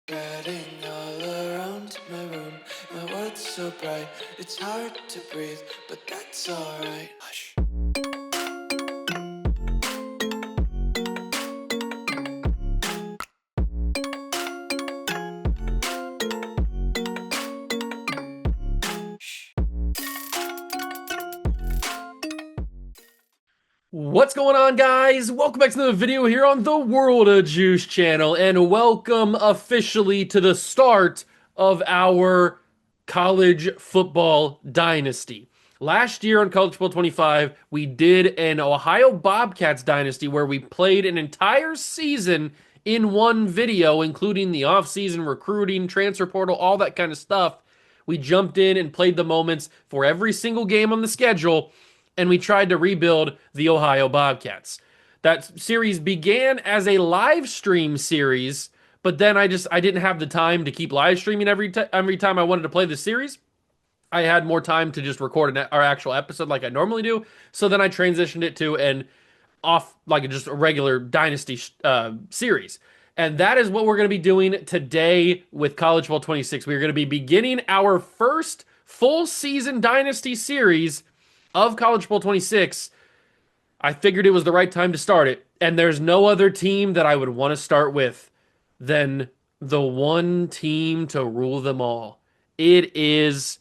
Spreading all around my room, my world's so bright, it's hard to breathe, but that's alright. Hush. What's going on, guys? Welcome back to another video here on the World of Juice channel, and welcome officially to the start of our college football dynasty. Last year on College Football 25, we did an Ohio Bobcats dynasty where we played an entire season in one video, including the offseason recruiting, transfer portal, all that kind of stuff. We jumped in and played the moments for every single game on the schedule, and we tried to rebuild the Ohio Bobcats. That series began as a live stream series, but then I didn't have the time to keep live streaming every time I wanted to play the series. I had more time to just record our actual episode like I normally do. So then I transitioned it to just a regular Dynasty series. And that is what we're going to be doing today with College Football 26. We're going to be beginning our first full season Dynasty series of College Football 26. I figured it was the right time to start it. And there's no other team that I would want to start with than the one team to rule them all. It is,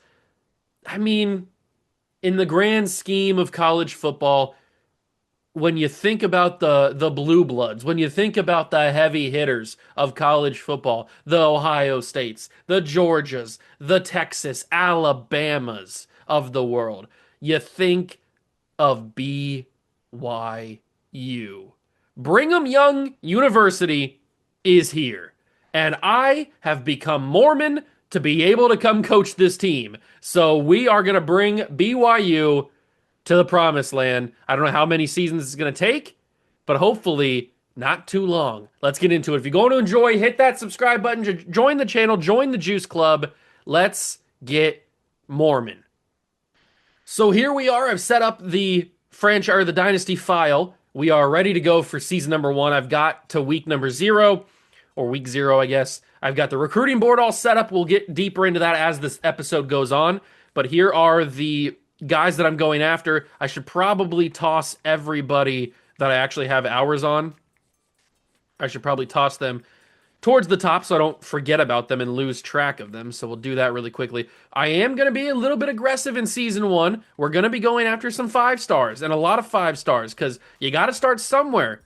in the grand scheme of college football, when you think about the blue bloods, when you think about the heavy hitters of college football, the Ohio States, the Georgias, the Texas, Alabamas of the world, you think of BYU. Brigham Young University is here, and I have become Mormon to be able to come coach this team. So we are going to bring BYU to the promised land. I don't know how many seasons it's going to take, but hopefully not too long. Let's get into it. If you're going to enjoy, hit that subscribe button, join the channel, join the Juice Club. Let's get Mormon. So here we are. I've set up the franchise or the Dynasty file. We are ready to go for season number 1. I've got to week number 0, or week 0, I guess. I've got the recruiting board all set up. We'll get deeper into that as this episode goes on. But here are the guys that I'm going after. I should probably toss everybody that I actually have hours on. I should probably toss them towards the top so I don't forget about them and lose track of them. So we'll do that really quickly. I am going to be a little bit aggressive in season 1. We're going to be going after some 5 stars and a lot of 5 stars because you got to start somewhere.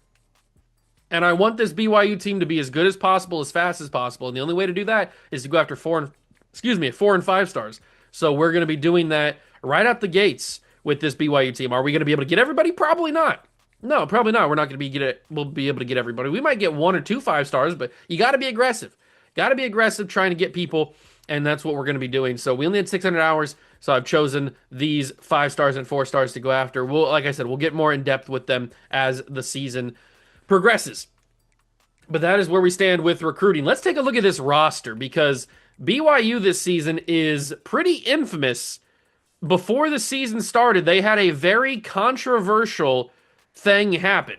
And I want this BYU team to be as good as possible, as fast as possible. And the only way to do that is to go after 4 and 5 stars. So we're going to be doing that right out the gates with this BYU team. Are we going to be able to get everybody? Probably not. No, probably not. We're not going to we'll be able to get everybody. We might get 1 or 2 5 stars, but you got to be aggressive. Got to be aggressive trying to get people, and that's what we're going to be doing. So we only had 600 hours, so I've chosen these 5 stars and 4 stars to go after. Like I said, we'll get more in depth with them as the season progresses. But that is where we stand with recruiting. Let's take a look at this roster because BYU this season is pretty infamous. Before the season started, they had a very controversial thing happen,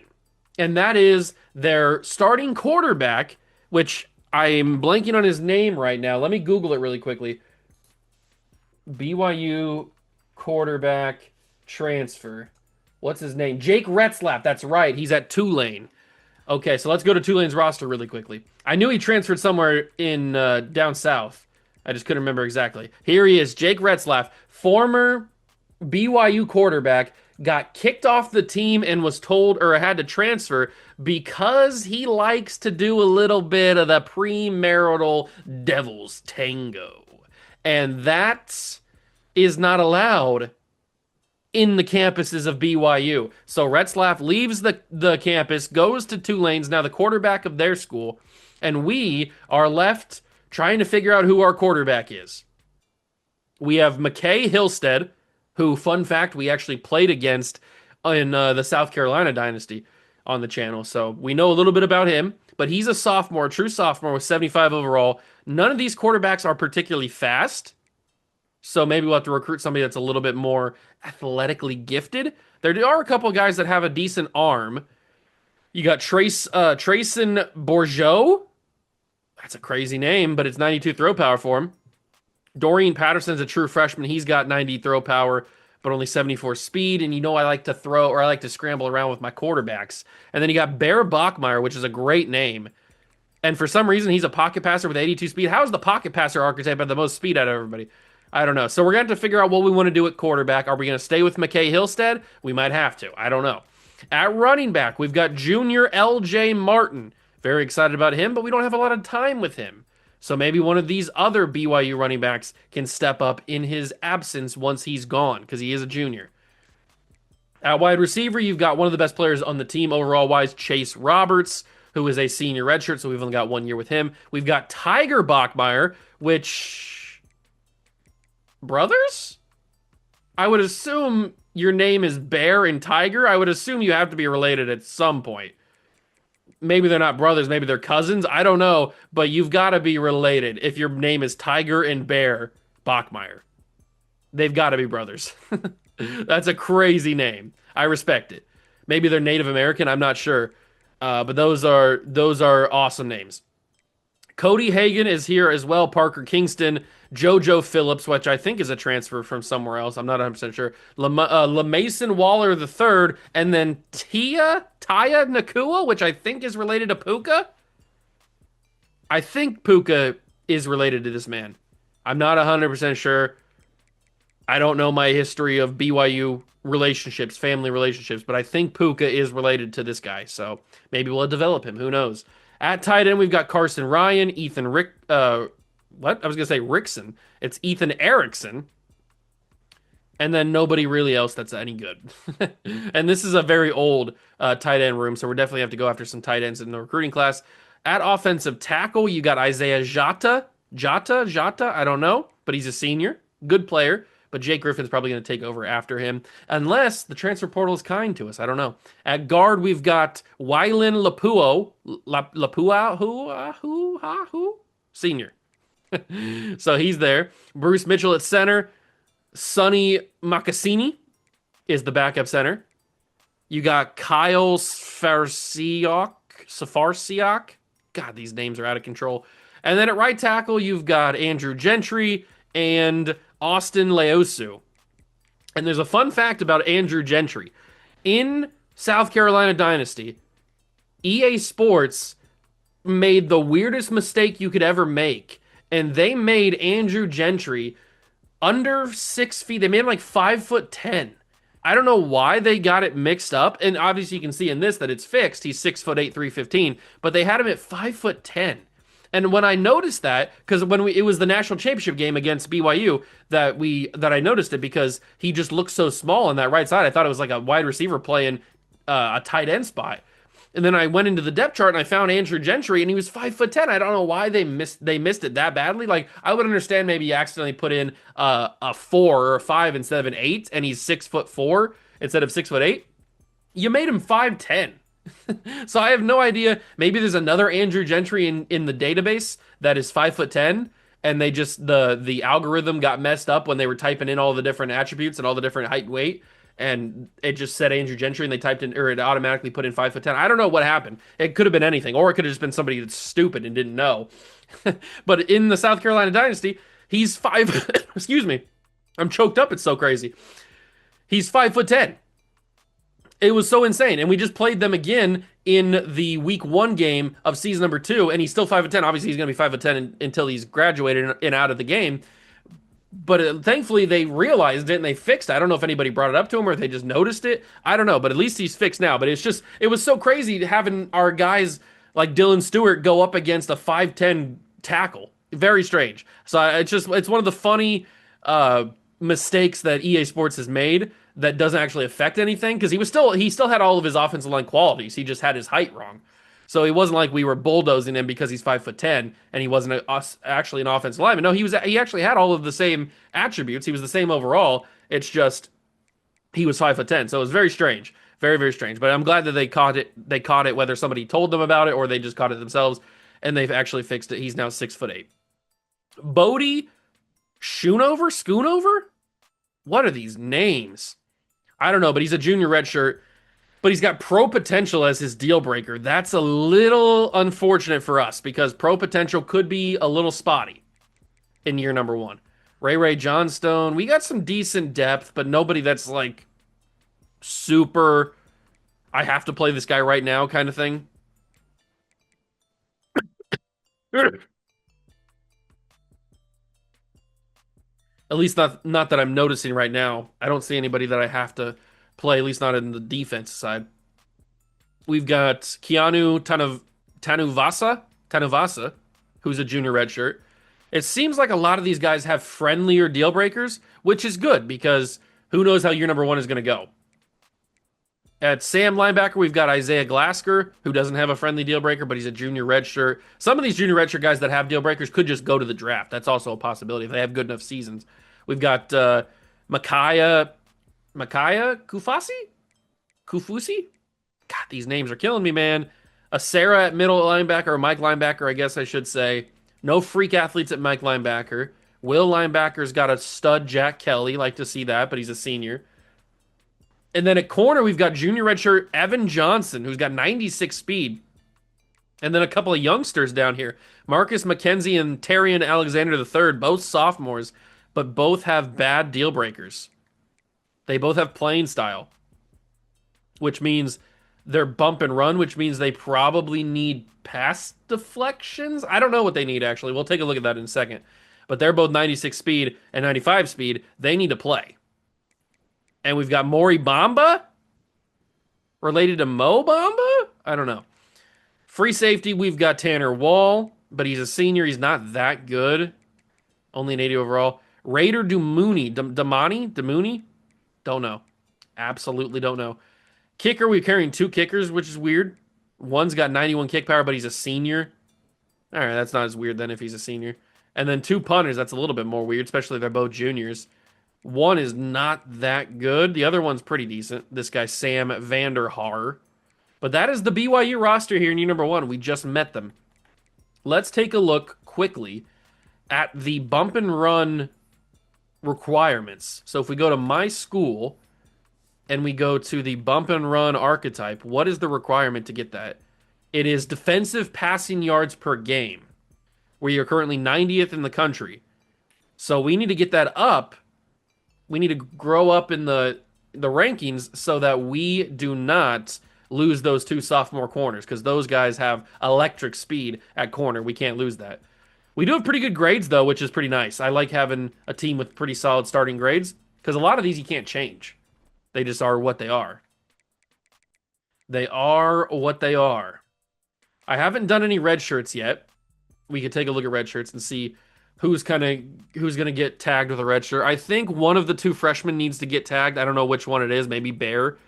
and that is their starting quarterback, which I'm blanking on his name right now. Let me Google it really quickly. BYU quarterback transfer. What's his name? Jake Retzlaff. That's right. He's at Tulane. Okay, so let's go to Tulane's roster really quickly. I knew he transferred somewhere in down south. I just couldn't remember exactly. Here he is, Jake Retzlaff, former BYU quarterback, got kicked off the team and was told or had to transfer because he likes to do a little bit of the premarital devil's tango. And that is not allowed in the campuses of BYU. So Retzlaff leaves the campus, goes to Tulane's, now the quarterback of their school, and we are left trying to figure out who our quarterback is. We have McKay Hillstead, who, fun fact, we actually played against in the South Carolina Dynasty on the channel. So we know a little bit about him, but he's a sophomore, true sophomore with 75 overall. None of these quarterbacks are particularly fast. So maybe we'll have to recruit somebody that's a little bit more athletically gifted. There are a couple of guys that have a decent arm. You got Trayson Bourgeau. That's a crazy name, but it's 92 throw power for him. Dorian Patterson's a true freshman. He's got 90 throw power, but only 74 speed. And you know I like to throw or I like to scramble around with my quarterbacks. And then you got Bear Bachmeyer, which is a great name. And for some reason, he's a pocket passer with 82 speed. How is the pocket passer archetype have the most speed out of everybody? I don't know. So we're going to have to figure out what we want to do at quarterback. Are we going to stay with McKay Hillstead? We might have to. I don't know. At running back, we've got junior LJ Martin. Very excited about him, but we don't have a lot of time with him. So maybe one of these other BYU running backs can step up in his absence once he's gone, because he is a junior. At wide receiver, you've got one of the best players on the team overall wise, Chase Roberts, who is a senior redshirt, so we've only got 1 year with him. We've got Tiger Bachmeyer, which... brothers? I would assume your name is Bear and Tiger. I would assume you have to be related at some point. Maybe they're not brothers, maybe they're cousins. I don't know, but you've got to be related if your name is Tiger and Bear Bachmeyer. They've got to be brothers. That's a crazy name. I respect it. Maybe they're Native American, I'm not sure. But those are awesome names. Cody Hagan is here as well. Parker Kingston, JoJo Phillips, which I think is a transfer from somewhere else. I'm not 100% sure. LaMason Waller III, and then Taya Nakua, which I think is related to Puka. I think Puka is related to this man. I'm not 100% sure. I don't know my history of BYU relationships, family relationships, but I think Puka is related to this guy. So maybe we'll develop him. Who knows? At tight end, we've got Carson Ryan, Ethan Rick. What? I was gonna say Rickson. It's Ethan Erickson, and then nobody really else that's any good. And this is a very old tight end room, so we're definitely have to go after some tight ends in the recruiting class. At offensive tackle, you got Isaiah Jata. I don't know, but he's a senior, good player. But Jake Griffin's probably going to take over after him, unless the transfer portal is kind to us. I don't know. At guard, we've got Wylan Lapua, senior. So he's there. Bruce Mitchell at center. Sonny Makassini is the backup center. You got Kyle Safarsiak. God, these names are out of control. And then at right tackle, you've got Andrew Gentry and Austin Leosu. And there's a fun fact about Andrew Gentry. In South Carolina Dynasty, EA Sports made the weirdest mistake you could ever make. And they made Andrew Gentry under 6 feet. They made him like 5'10". I don't know why they got it mixed up. And obviously you can see in this that it's fixed. He's 6'8", 315. But they had him at 5'10". And when I noticed that, because it was the national championship game against BYU that I noticed it, because he just looked so small on that right side. I thought it was like a wide receiver playing a tight end spot. And then I went into the depth chart and I found Andrew Gentry, and he was 5'10". I don't know why they missed it that badly. Like, I would understand maybe you accidentally put in a 4 or a 5 instead of an 8, and he's 6'4" instead of 6'8". You made him 5'10". So I have no idea. Maybe there's another Andrew Gentry in the database that is 5'10", and they just the algorithm got messed up when they were typing in all the different attributes and all the different height and weight, and it just said Andrew Gentry, and they typed in, or it automatically put in 5'10". I don't know what happened. It could have been anything, or it could have just been somebody that's stupid and didn't know. But in the South Carolina Dynasty, he's excuse me, I'm choked up. It's so crazy. He's 5'10". It was so insane. And we just played them again in the week 1 game of season number 2, and he's still 5'10". Obviously, he's going to be 5'10" until he's graduated and out of the game. But thankfully, they realized it and they fixed it. I don't know if anybody brought it up to him or if they just noticed it. I don't know, but at least he's fixed now. But it was so crazy having our guys like Dylan Stewart go up against a 5'10" tackle. Very strange. So it's one of the funny mistakes that EA Sports has made that doesn't actually affect anything, because he still had all of his offensive line qualities. He just had his height wrong. So it wasn't like we were bulldozing him because he's 5'10" and he wasn't actually an offensive lineman. No, he actually had all of the same attributes. He was the same overall. It's just he was 5'10". So it was very strange. Very, very strange. But I'm glad that they caught it. They caught it, whether somebody told them about it or they just caught it themselves, and they've actually fixed it. He's now 6'8". Bodie Schoonover? What are these names? I don't know, but he's a junior redshirt. but he's got pro potential as his deal breaker. That's a little unfortunate for us because pro potential could be a little spotty in year number one. Ray Johnstone, we got some decent depth, but nobody that's like super, I have to play this guy right now kind of thing. At least not that I'm noticing right now. I don't see anybody that I have to play, at least not in the defense side. We've got Tanuvasa, who's a junior redshirt. It seems like a lot of these guys have friendlier deal breakers, which is good because who knows how year number one is going to go. At Sam linebacker, we've got Isaiah Glasker, who doesn't have a friendly deal breaker, but he's a junior redshirt. Some of these junior redshirt guys that have deal breakers could just go to the draft. That's also a possibility if they have good enough seasons. We've got Micaiah Kufusi? God, these names are killing me, man. A Sarah at middle linebacker, or Mike linebacker, I guess I should say. No freak athletes at Mike linebacker. Will linebacker's got a stud Jack Kelly. Like to see that, but he's a senior. And then at corner, we've got junior redshirt Evan Johnson, who's got 96 speed. And then a couple of youngsters down here. Marcus McKenzie and Terrion Alexander III, both sophomores, but both have bad deal breakers. They both have playing style, which means they're bump and run, which means they probably need pass deflections. I don't know what they need, actually. We'll take a look at that in a second. But they're both 96 speed and 95 speed. They need to play. And we've got Maury Bamba, related to Mo Bamba? I don't know. Free safety, we've got Tanner Wall, but he's a senior. He's not that good. Only an 80 overall. Raider Damuni? Don't know. Absolutely don't know. Kicker, we're carrying two kickers, which is weird. One's got 91 kick power, but he's a senior. All right, that's not as weird then if he's a senior. And then two punters, that's a little bit more weird, especially if they're both juniors. One is not that good. The other one's pretty decent. This guy, Sam Vanderhaar. But that is the BYU roster here in year number one. We just met them. Let's take a look quickly at the bump and run requirements. So if we go to my school and we go to the bump and run archetype, what is the requirement to get that? It is defensive passing yards per game, where you're currently 90th in the country. So we need to get that up. We need to grow up in the rankings so that we do not lose those two sophomore corners because those guys have electric speed at corner. We can't lose that. We do have pretty good grades, though, which is pretty nice. I like having a team with pretty solid starting grades because a lot of these you can't change. They just are what they are. They are what they are. I haven't done any red shirts yet. We could take a look at red shirts and see who's gonna get tagged with a red shirt. I think one of the two freshmen needs to get tagged. I don't know which one it is. Maybe Bear,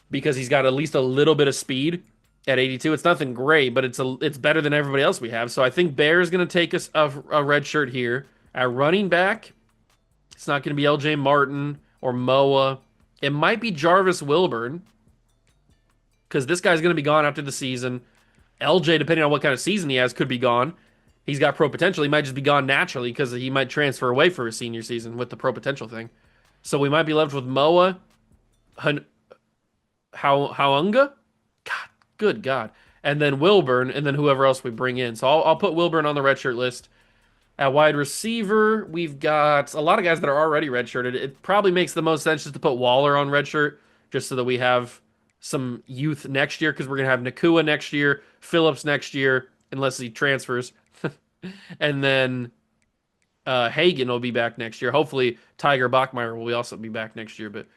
because he's got at least a little bit of speed at 82. It's nothing great, but it's better than everybody else we have. So I think Bear is gonna take us a red shirt here. At running back, it's not gonna be LJ Martin or Moa. It might be Jarvis Wilburn because this guy's gonna be gone after the season. LJ, depending on what kind of season he has, could be gone. He's got pro potential. He might just be gone naturally because he might transfer away for his senior season with the pro potential thing. So we might be left with Moa, Haunga, God, good God, and then Wilburn, and then whoever else we bring in. So I'll put Wilburn on the redshirt list. At wide receiver, we've got a lot of guys that are already redshirted. It probably makes the most sense just to put Waller on redshirt, just so that we have some youth next year, because we're gonna have Nakua next year, Phillips next year, unless he transfers. And then Hagen will be back next year. Hopefully, Tiger Bachmeyer will also be back next year. But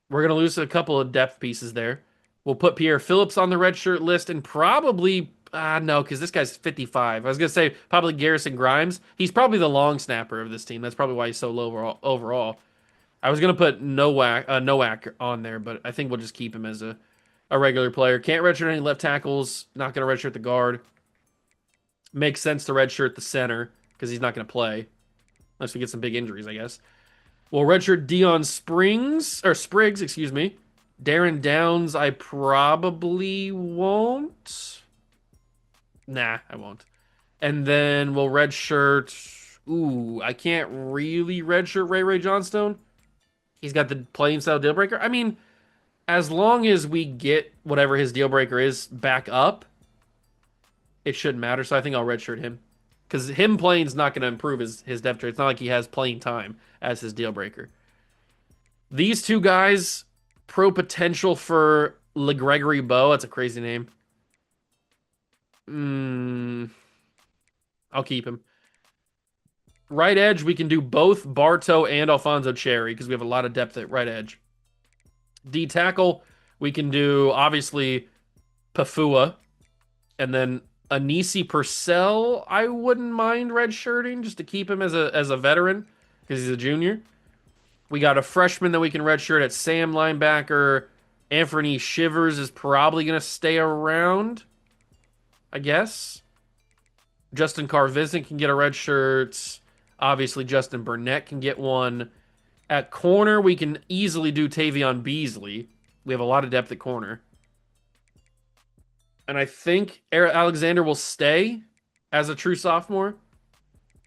we're going to lose a couple of depth pieces there. We'll put Pierre Phillips on the red shirt list and probably, no, because this guy's 55. I was going to say probably Garrison Grimes. He's probably the long snapper of this team. That's probably why he's so low overall. I was going to put Nowak on there, but I think we'll just keep him as a regular player. Can't redshirt any left tackles. Not going to redshirt the guard. Makes sense to redshirt the center because he's not going to play unless we get some big injuries, I guess. Well, redshirt Dion Spriggs, excuse me. Darren Downs, I probably won't. Nah, I won't. And then we'll redshirt. Ooh, I can't really redshirt Ray Johnstone. He's got the playing style deal breaker. I mean, as long as we get whatever his deal breaker is back up, it shouldn't matter. So I think I'll redshirt him because him playing is not going to improve his depth chart. It's not like he has playing time as his deal breaker. These two guys, pro potential for LeGregory Bow. That's a crazy name. Mm, I'll keep him. Right edge, we can do both Bartow and Alfonso Cherry because we have a lot of depth at right edge. D tackle, we can do obviously Pafua and then Anisi Purcell. I wouldn't mind redshirting just to keep him as a veteran because he's a junior. We got a freshman that we can redshirt at Sam linebacker. Anthony Shivers is probably going to stay around, I guess. Justin Carvizin can get a red shirt. Obviously, Justin Burnett can get one. At corner, we can easily do Tavion Beasley. We have a lot of depth at corner. And I think Alexander will stay as a true sophomore.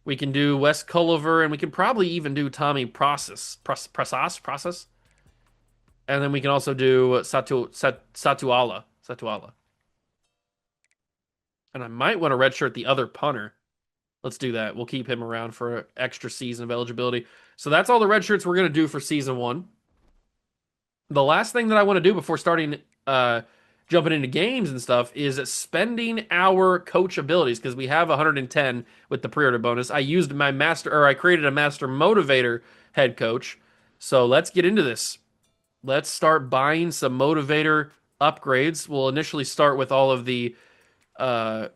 We can do Wes Culliver, and we can probably even do Tommy Process. And then we can also do Satuala. And I might want to redshirt the other punter. Let's do that. We'll keep him around for an extra season of eligibility. So that's all the red shirts we're going to do for season one. The last thing that I want to do before starting jumping into games and stuff is spending our coach abilities because we have 110 with the pre-order bonus. I used my master, or I created a master motivator head coach. So let's get into this. Let's start buying some motivator upgrades. We'll initially start with all of the uh,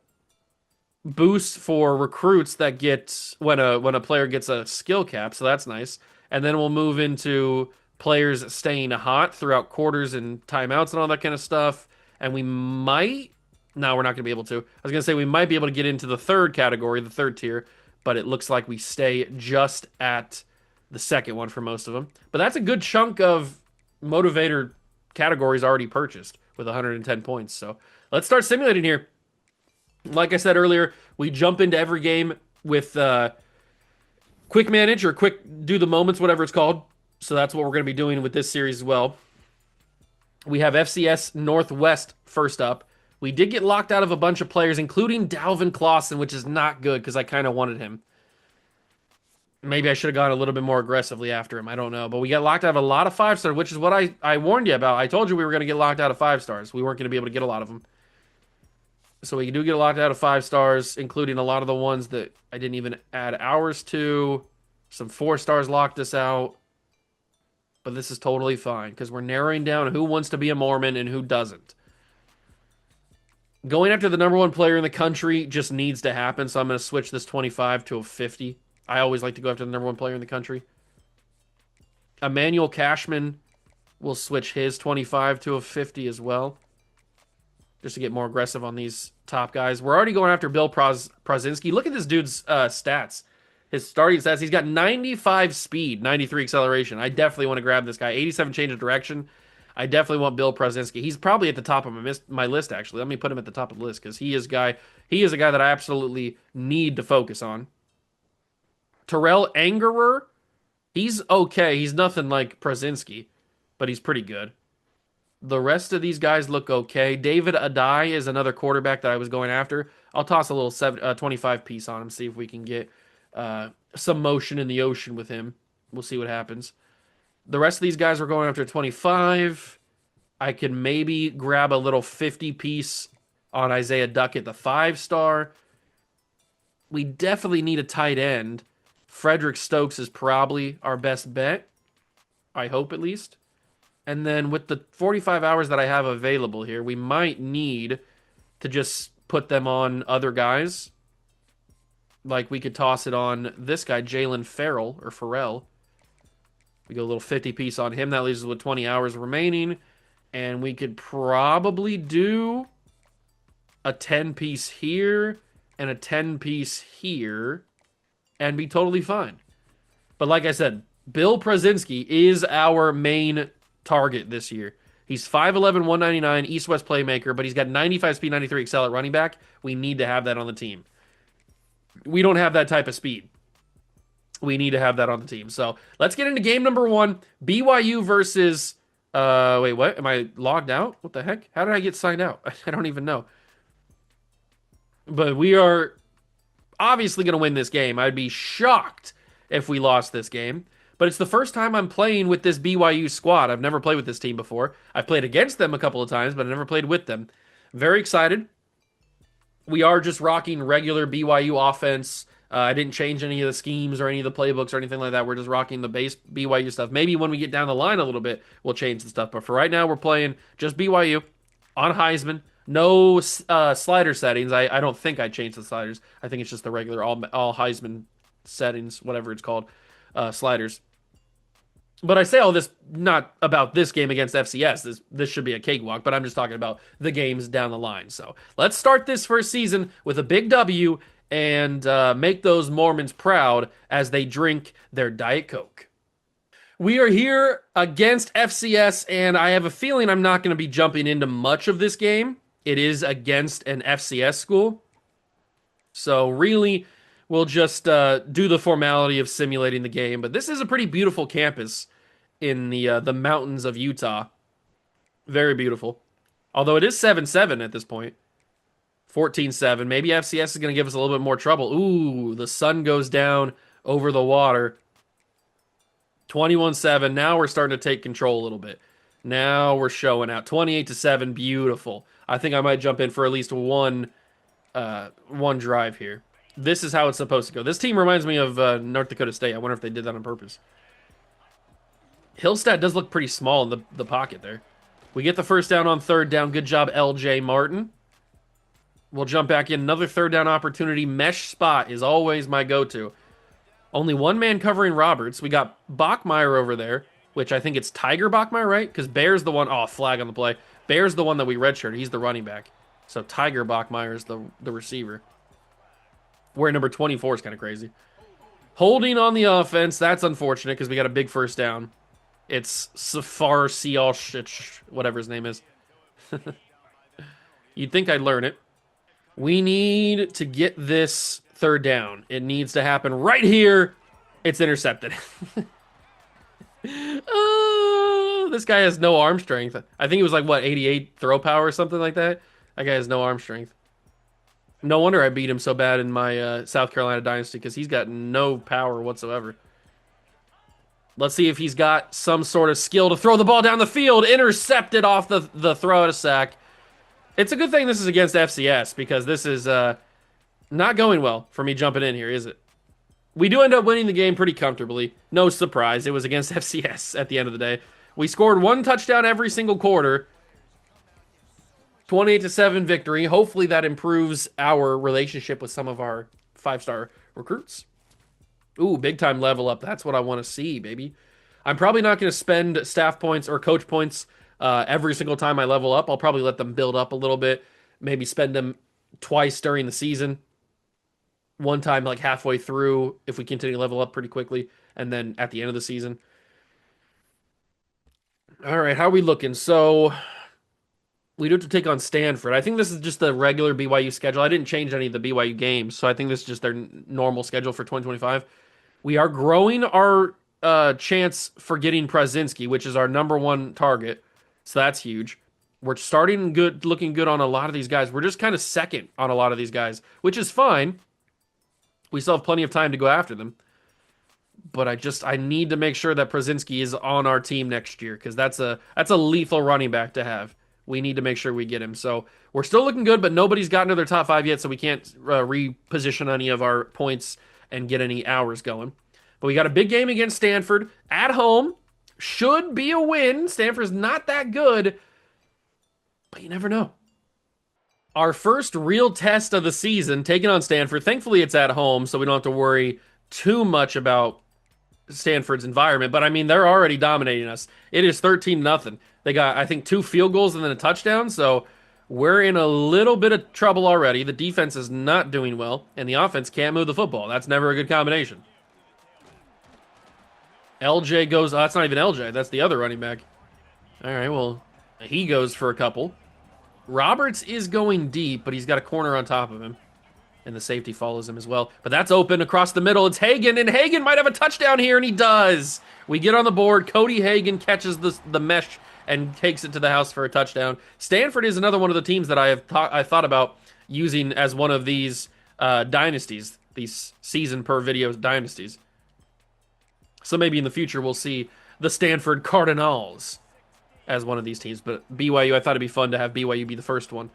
boosts for recruits that get when a player gets a skill cap, so that's nice. And then we'll move into players staying hot throughout quarters and timeouts and all that kind of stuff. And we might, no, we're not going to be able to. I was going to say we might be able to get into the third category, the third tier, but it looks like we stay just at the second one for most of them. But that's a good chunk of motivator categories already purchased with 110 points. So let's start simulating here. Like I said earlier, we jump into every game with quick manage or quick do the moments, whatever it's called. So that's what we're going to be doing with this series as well. We have FCS Northwest first up. We did get locked out of a bunch of players, including Dalvin Clausen, which is not good because I kind of wanted him. Maybe I should have gone a little bit more aggressively after him. I don't know. But we got locked out of a lot of 5-stars, which is what I warned you about. I told you we were going to get locked out of 5-stars. We weren't going to be able to get a lot of them. So we do get locked out of 5-stars, including a lot of the ones that I didn't even add hours to. Some 4-stars locked us out. But this is totally fine because we're narrowing down who wants to be a Mormon and who doesn't. Going after the number one player in the country just needs to happen, so I'm going to switch this 25 to a 50. I always like to go after the number one player in the country. Emmanuel Cashman will switch his 25 to a 50 as well, just to get more aggressive on these top guys. We're already going after Bill Prozinski. Look at this dude's stats. His starting stats, he's got 95 speed, 93 acceleration. I definitely want to grab this guy. 87 change of direction. I definitely want Bill Prozinski. He's probably at the top of my list, actually. Let me put him at the top of the list because he is a guy that I absolutely need to focus on. Terrell Angerer, he's okay. He's nothing like Prozinski, but he's pretty good. The rest of these guys look okay. David Adai is another quarterback that I was going after. I'll toss a little 25 piece on him, see if we can get some motion in the ocean with him. We'll see what happens. The rest of these guys are going after 25. I can maybe grab a little 50 piece on Isaiah Duckett, the 5-star. We definitely need a tight end. Frederick Stokes is probably our best bet. I hope at least. And then with the 45 hours that I have available here, we might need to just put them on other guys. Like we could toss it on this guy, Jalen Farrell. We go a little 50 piece on him. That leaves us with 20 hours remaining. And we could probably do a 10 piece here and a 10 piece here and be totally fine. But like I said, Bill Prozinski is our main target this year. He's 5'11", 199, East-West playmaker, but he's got 95 speed, 93 excel at running back. We need to have that on the team. We don't have that type of speed. We need to have that on the team. So let's get into game number one. BYU versus Wait, what? Am I logged out? What the heck? How did I get signed out? I don't even know. But we are obviously going to win this game. I'd be shocked if we lost this game. But it's the first time I'm playing with this BYU squad. I've never played with this team before. I've played against them a couple of times, but I've never played with them. Very excited. We are just rocking regular BYU offense. I didn't change any of the schemes or any of the playbooks or anything like that. We're just rocking the base BYU stuff. Maybe when we get down the line a little bit, we'll change the stuff. But for right now, we're playing just BYU on Heisman. No slider settings. I don't think I changed the sliders. I think it's just the regular all Heisman settings, whatever it's called, sliders. But I say all this not about this game against FCS. This should be a cakewalk, but I'm just talking about the games down the line. So let's start this first season with a big W and make those Mormons proud as they drink their Diet Coke. We are here against FCS, and I have a feeling I'm not going to be jumping into much of this game. It is against an FCS school. So really, we'll just do the formality of simulating the game. But this is a pretty beautiful campus in the mountains of Utah. Very beautiful. Although it is 7-7 at this point. 14-7. Maybe FCS is going to give us a little bit more trouble. Ooh, the sun goes down over the water. 21-7. Now we're starting to take control a little bit. Now we're showing out. 28-7. Beautiful. I think I might jump in for at least one drive here. This is how it's supposed to go. This team reminds me of North Dakota State. I wonder if they did that on purpose. Hillstat does look pretty small in the pocket there. We get the first down on third down. Good job, LJ Martin. We'll jump back in. Another third down opportunity. Mesh spot is always my go-to. Only one man covering Roberts. We got Bachmeyer over there, which I think it's Tiger Bachmeyer, right? Because Bear's the one. Oh, flag on the play. Bear's the one that we redshirted. He's the running back. So Tiger Bachmeyer is the receiver. Wearing number 24 is kind of crazy. Holding on the offense. That's unfortunate because we got a big first down. It's Safar Sialshich, whatever his name is. You'd think I'd learn it. We need to get this third down. It needs to happen right here. It's intercepted. Oh, this guy has no arm strength. I think it was like, what, 88 throw power or something like that? That guy has no arm strength. No wonder I beat him so bad in my South Carolina Dynasty because he's got no power whatsoever. Let's see if he's got some sort of skill to throw the ball down the field. Intercepted off the throw at a sack. It's a good thing this is against FCS because this is not going well for me jumping in here, is it? We do end up winning the game pretty comfortably. No surprise. It was against FCS at the end of the day. We scored one touchdown every single quarter. 28-7 victory. Hopefully that improves our relationship with some of our 5-star recruits. Ooh, big time level up. That's what I want to see, baby. I'm probably not going to spend staff points or coach points every single time I level up. I'll probably let them build up a little bit. Maybe spend them twice during the season. One time like halfway through if we continue to level up pretty quickly. And then at the end of the season. All right, how are we looking? So we do have to take on Stanford. I think this is just the regular BYU schedule. I didn't change any of the BYU games. So I think this is just their normal schedule for 2025. We are growing our chance for getting Prazinski, which is our #1 target. So that's huge. We're starting good, looking good on a lot of these guys. We're just kind of second on a lot of these guys, which is fine. We still have plenty of time to go after them. But I need to make sure that Prazinski is on our team next year because that's a lethal running back to have. We need to make sure we get him. So we're still looking good, but nobody's gotten to their top 5 yet, so we can't reposition any of our points and get any hours going. But we got a big game against Stanford at home. Should be a win. Stanford's not that good, but you never know. Our first real test of the season, taking on Stanford. Thankfully, it's at home, so we don't have to worry too much about Stanford's environment. But, I mean, they're already dominating us. It is 13-0. They got, I think, 2 field goals and then a touchdown, so we're in a little bit of trouble already. The defense is not doing well, and the offense can't move the football. That's never a good combination. LJ goes, that's not even LJ. That's the other running back. All right, well, he goes for a couple. Roberts is going deep, but he's got a corner on top of him. And the safety follows him as well. But that's open across the middle. It's Hagan, and Hagan might have a touchdown here, and he does. We get on the board. Cody Hagan catches the mesh and takes it to the house for a touchdown. Stanford is another one of the teams that I thought about using as one of these dynasties, these season per video dynasties. So maybe in the future we'll see the Stanford Cardinals as one of these teams. But BYU, I thought it'd be fun to have BYU be the first one.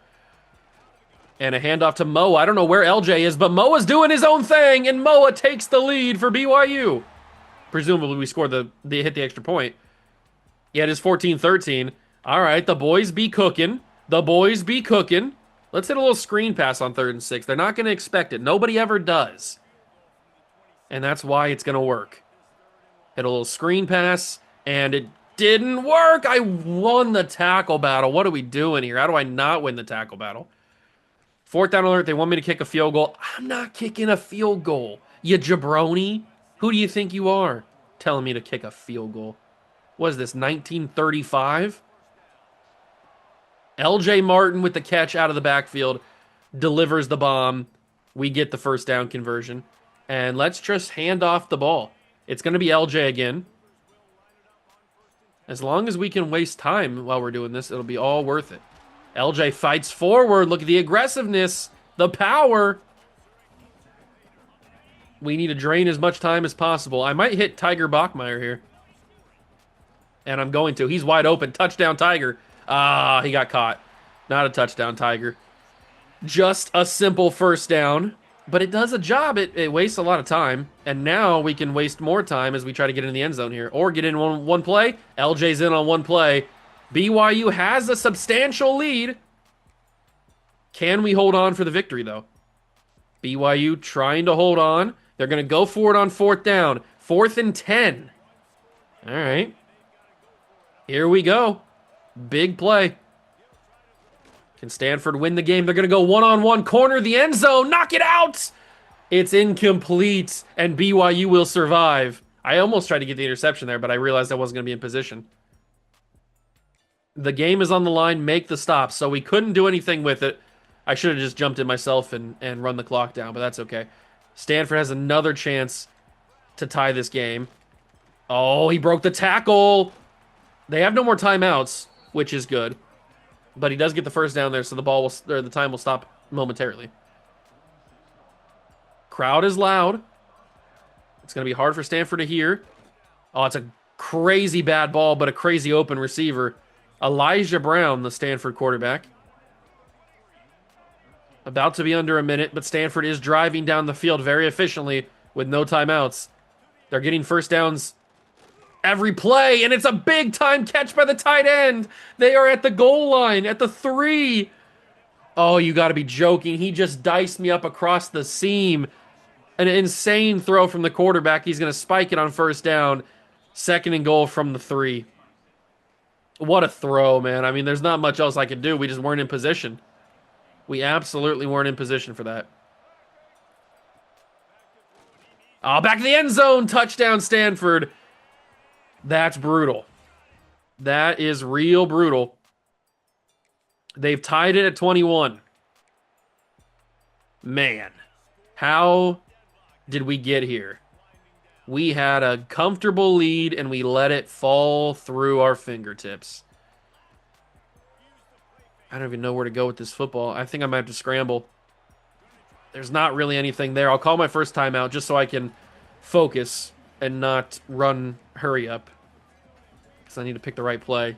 And a handoff to Moa. I don't know where LJ is, but Moa's doing his own thing, and Moa takes the lead for BYU. Presumably we scored they hit the extra point. Yeah, it is 14-13. All right, the boys be cooking. The boys be cooking. Let's hit a little screen pass on 3rd and 6. They're not going to expect it. Nobody ever does. And that's why it's going to work. Hit a little screen pass, and it didn't work. I won the tackle battle. What are we doing here? How do I not win the tackle battle? 4th down alert. They want me to kick a field goal. I'm not kicking a field goal, you jabroni. Who do you think you are telling me to kick a field goal? What is this, 1935? LJ Martin with the catch out of the backfield, delivers the bomb. We get the 1st down conversion. And let's just hand off the ball. It's going to be LJ again. As long as we can waste time while we're doing this, it'll be all worth it. LJ fights forward. Look at the aggressiveness, the power. We need to drain as much time as possible. I might hit Tiger Bachmeier here. And I'm going to. He's wide open. Touchdown, Tiger. Ah, he got caught. Not a touchdown, Tiger. Just a simple 1st down. But it does a job. It wastes a lot of time. And now we can waste more time as we try to get in the end zone here. Or get in one play. LJ's in on one play. BYU has a substantial lead. Can we hold on for the victory, though? BYU trying to hold on. They're going to go for it on 4th down. 4th and 10. All right. Here we go. Big play. Can Stanford win the game? They're going to go one-on-one, corner the end zone, knock it out. It's incomplete, and BYU will survive. I almost tried to get the interception there, but I realized I wasn't going to be in position. The game is on the line, make the stop, so we couldn't do anything with it. I should have just jumped in myself and run the clock down, but that's okay. Stanford has another chance to tie this game. Oh, he broke the tackle. They have no more timeouts, which is good. But he does get the 1st down there, so the time will stop momentarily. Crowd is loud. It's going to be hard for Stanford to hear. Oh, it's a crazy bad ball, but a crazy open receiver. Elijah Brown, the Stanford quarterback. About to be under a minute, but Stanford is driving down the field very efficiently with no timeouts. They're getting 1st downs every play, and it's a big-time catch by the tight end. They are at the goal line, at the 3. Oh, you got to be joking. He just diced me up across the seam. An insane throw from the quarterback. He's going to spike it on 1st down. 2nd and goal from the 3. What a throw, man. I mean, there's not much else I could do. We just weren't in position. We absolutely weren't in position for that. Oh, back to the end zone. Touchdown, Stanford. That's brutal. That is real brutal. They've tied it at 21. Man, how did we get here? We had a comfortable lead, and we let it fall through our fingertips. I don't even know where to go with this football. I think I might have to scramble. There's not really anything there. I'll call my 1st timeout just so I can focus and not run hurry up. Because I need to pick the right play.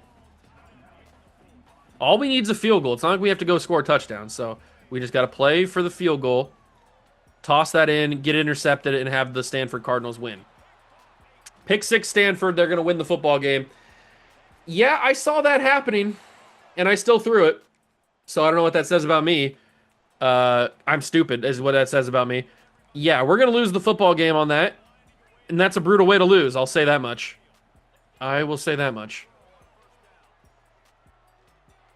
All we need is a field goal. It's not like we have to go score a touchdown. So we just got to play for the field goal. Toss that in, get intercepted, and have the Stanford Cardinals win. Pick 6 Stanford. They're going to win the football game. Yeah, I saw that happening, and I still threw it. So I don't know what that says about me. I'm stupid is what that says about me. Yeah, we're going to lose the football game on that. And that's a brutal way to lose. I'll say that much. I will say that much.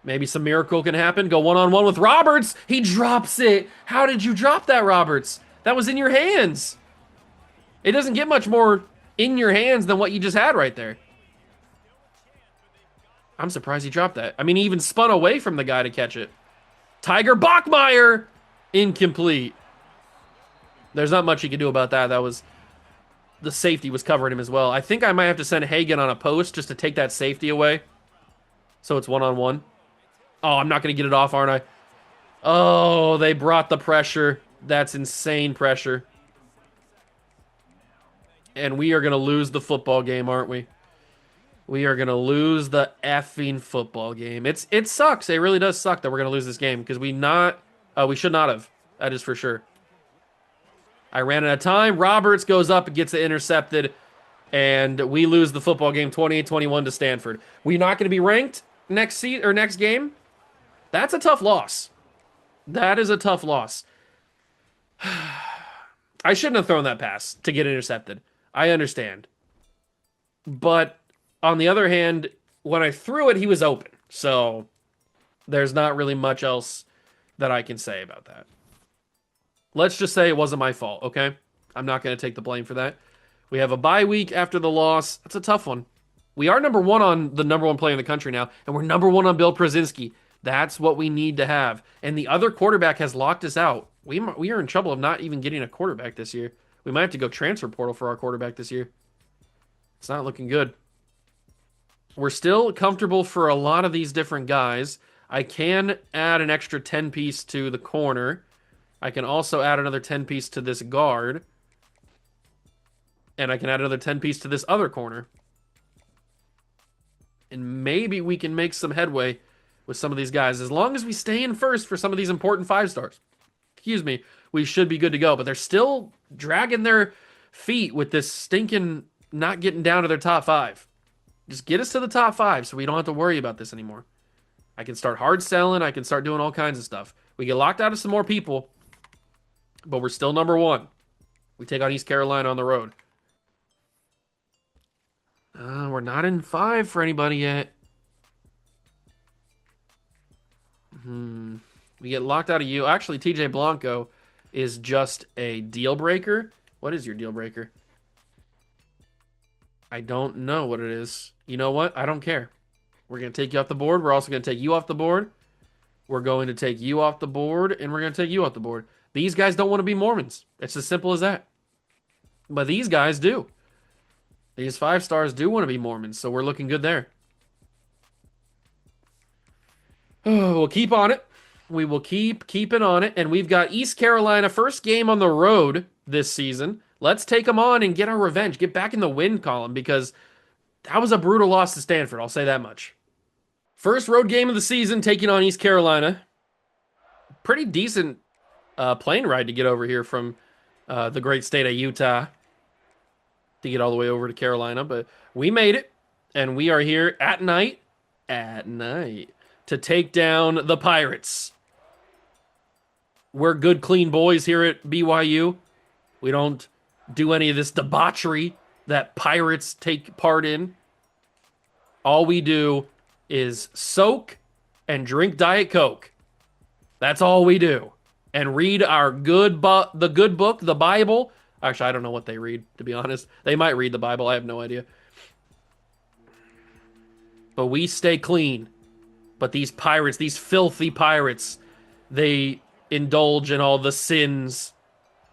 Maybe some miracle can happen. Go one-on-one with Roberts. He drops it. How did you drop that, Roberts? That was in your hands. It doesn't get much more in your hands than what you just had right there. I'm surprised he dropped that. I mean, he even spun away from the guy to catch it. Tiger Bachmeier. Incomplete. There's not much he could do about that. The safety was covering him as well. I think I might have to send Hagan on a post just to take that safety away. So it's one-on-one. Oh, I'm not going to get it off, aren't I? Oh, they brought the pressure. That's insane pressure. And we are going to lose the football game, aren't we? We are going to lose the effing football game. It sucks. It really does suck that we're going to lose this game because we should not have. That is for sure. I ran out of time. Roberts goes up and gets it intercepted, and we lose the football game 28-21 to Stanford. We're not going to be ranked next game. That's a tough loss. That is a tough loss. I shouldn't have thrown that pass to get intercepted. I understand. But on the other hand, when I threw it, he was open. So there's not really much else that I can say about that. Let's just say it wasn't my fault, okay? I'm not going to take the blame for that. We have a bye week after the loss. That's a tough one. We are number one on the number one player in the country now, and we're number one on Bill Przinski. That's what we need to have. And the other quarterback has locked us out. We are in trouble of not even getting a quarterback this year. We might have to go transfer portal for our quarterback this year. It's not looking good. We're still comfortable for a lot of these different guys. I can add an extra 10-piece to the corner. I can also add another 10-piece to this guard. And I can add another 10-piece to this other corner. And maybe we can make some headway with some of these guys. As long as we stay in first for some of these important 5-stars. Excuse me. We should be good to go. But they're still dragging their feet with this stinking not getting down to their top 5. Just get us to the top 5 so we don't have to worry about this anymore. I can start hard selling. I can start doing all kinds of stuff. We get locked out of some more people. But we're still number 1. We take on East Carolina on the road. We're not in 5 for anybody yet. We get locked out of you. Actually, TJ Blanco is just a deal breaker. What is your deal breaker? I don't know what it is. You know what? I don't care. We're going to take you off the board. We're also going to take you off the board. We're going to take you off the board, and we're going to take you off the board. These guys don't want to be Mormons. It's as simple as that. But these guys do. These 5-stars do want to be Mormons, so we're looking good there. Oh, we'll keep on it. We will keep keeping on it. And we've got East Carolina, first game on the road this season. Let's take them on and get our revenge. Get back in the win column because that was a brutal loss to Stanford. I'll say that much. First road game of the season, taking on East Carolina. Pretty decent plane ride to get over here from the great state of Utah to get all the way over to Carolina. But we made it, and we are here at night, to take down the Pirates. We're good, clean boys here at BYU. We don't do any of this debauchery that Pirates take part in. All we do is soak and drink Diet Coke. That's all we do. And read our the good book, the Bible. Actually, I don't know what they read, to be honest. They might read the Bible. I have no idea. But we stay clean. But these pirates, these filthy pirates, they indulge in all the sins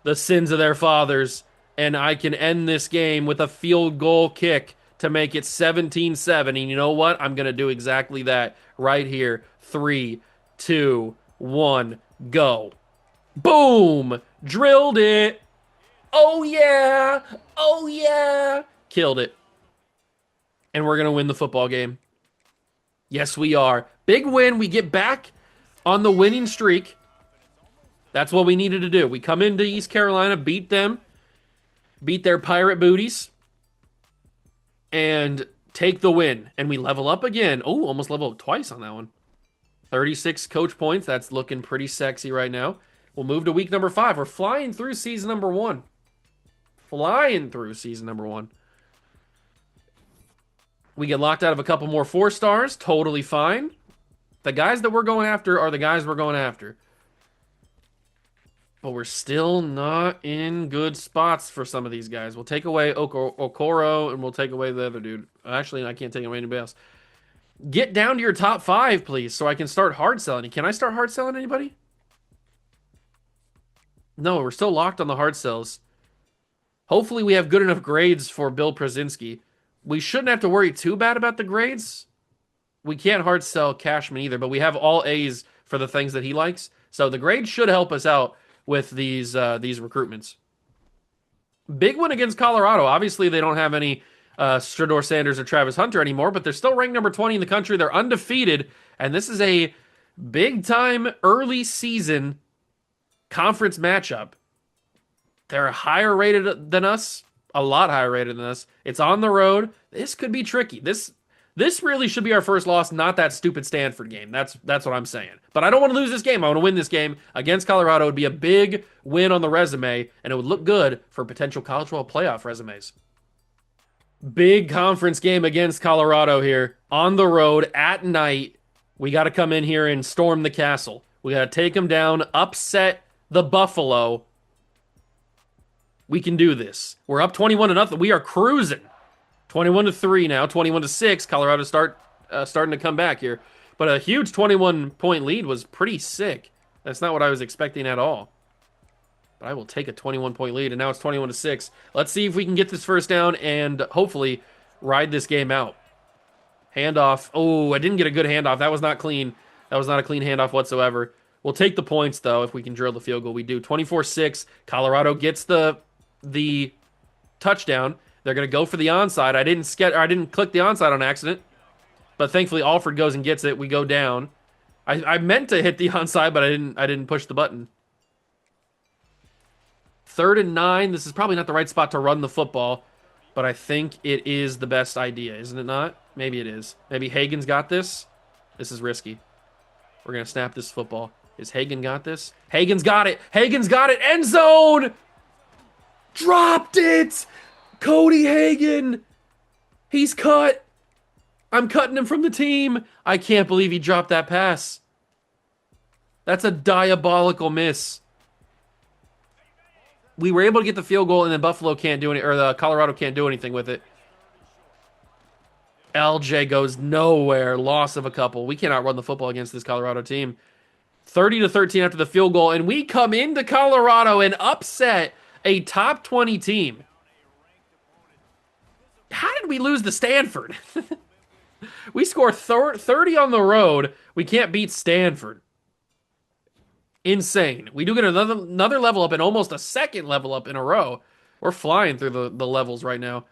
of their fathers. And I can end this game with a field goal kick to make it 17-7. And you know what? I'm going to do exactly that right here. 3, 2, 1, go. Boom! Drilled it. Oh, yeah. Oh, yeah. Killed it. And we're going to win the football game. Yes, we are. Big win. We get back on the winning streak. That's what we needed to do. We come into East Carolina, beat them, beat their pirate booties, and take the win. And we level up again. Oh, almost level up twice on that one. 36 coach points. That's looking pretty sexy right now. We'll move to week number 5. We're flying through season number 1. Flying through season number 1. We get locked out of a couple more 4-stars. Totally fine. The guys that we're going after are the guys we're going after. But we're still not in good spots for some of these guys. We'll take away Okoro, and we'll take away the other dude. Actually, I can't take away anybody else. Get down to your top 5, please, so I can start hard selling. Can I start hard selling anybody? No, we're still locked on the hard sells. Hopefully we have good enough grades for Bill Przinski. We shouldn't have to worry too bad about the grades. we can't hard sell Cashman either, but we have all A's for the things that he likes. So the grade should help us out with these recruitments. Big one against Colorado. Obviously, they don't have any Strador Sanders or Travis Hunter anymore, but they're still ranked number 20 in the country. They're undefeated, and this is a big time early season conference matchup. They're higher rated than us, a lot higher rated than us. It's on the road. This could be tricky. This really should be our first loss, not that stupid Stanford game. That's what I'm saying. But I don't want to lose this game. I want to win this game against Colorado. It would be a big win on the resume, and it would look good for potential college football playoff resumes. Big conference game against Colorado here on the road at night. We got to come in here and storm the castle. We got to take them down, upset the Buffalo. We can do this. We're up 21-0. We are cruising. 21-3 now, 21-6. Colorado starting to come back here. But a huge 21-point lead was pretty sick. That's not what I was expecting at all. But I will take a 21-point lead, and now it's 21-6. Let's see if we can get this first down and hopefully ride this game out. Handoff. Oh, I didn't get a good handoff. That was not clean. That was not a clean handoff whatsoever. We'll take the points, though, if we can drill the field goal. We do. 24-6. Colorado gets the touchdown. They're going to go for the onside. I didn't click the onside on accident, but thankfully Alford goes and gets it. We go down. I meant to hit the onside, but I didn't push the button. 3rd and 9. This is probably not the right spot to run the football, but I think it is the best idea, isn't it not? Maybe it is. Maybe Hagen's got this. This is risky. We're going to snap this football. Is Hagen got this? Hagen's got it. Hagen's got it. End zone. Dropped it. Cody Hagen. He's cut. I'm cutting him from the team. I can't believe he dropped that pass. That's a diabolical miss. We were able to get the field goal, and then Buffalo can't do any, or the Colorado can't do anything with it. LJ goes nowhere. Loss of a couple. We cannot run the football against this Colorado team. 30-13 after the field goal, and we come into Colorado and upset a top 20 team. How did we lose to Stanford? We score 30 on the road. We can't beat Stanford. Insane. We do get another level up and almost a second level up in a row. We're flying through the levels right now.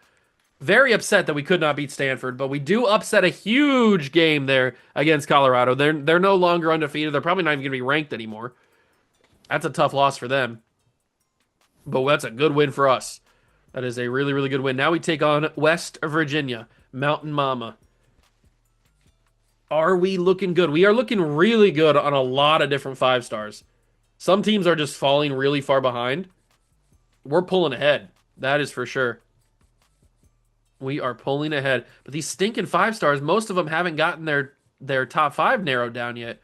Very upset that we could not beat Stanford, but we do upset a huge game there against Colorado. They're no longer undefeated. They're probably not even going to be ranked anymore. That's a tough loss for them. But that's a good win for us. That is a really, really good win. Now we take on West Virginia, Mountain Mama. Are we looking good? We are looking really good on a lot of different 5 stars. Some teams are just falling really far behind. We're pulling ahead. That is for sure. We are pulling ahead. But these stinking 5 stars, most of them haven't gotten their top 5 narrowed down yet.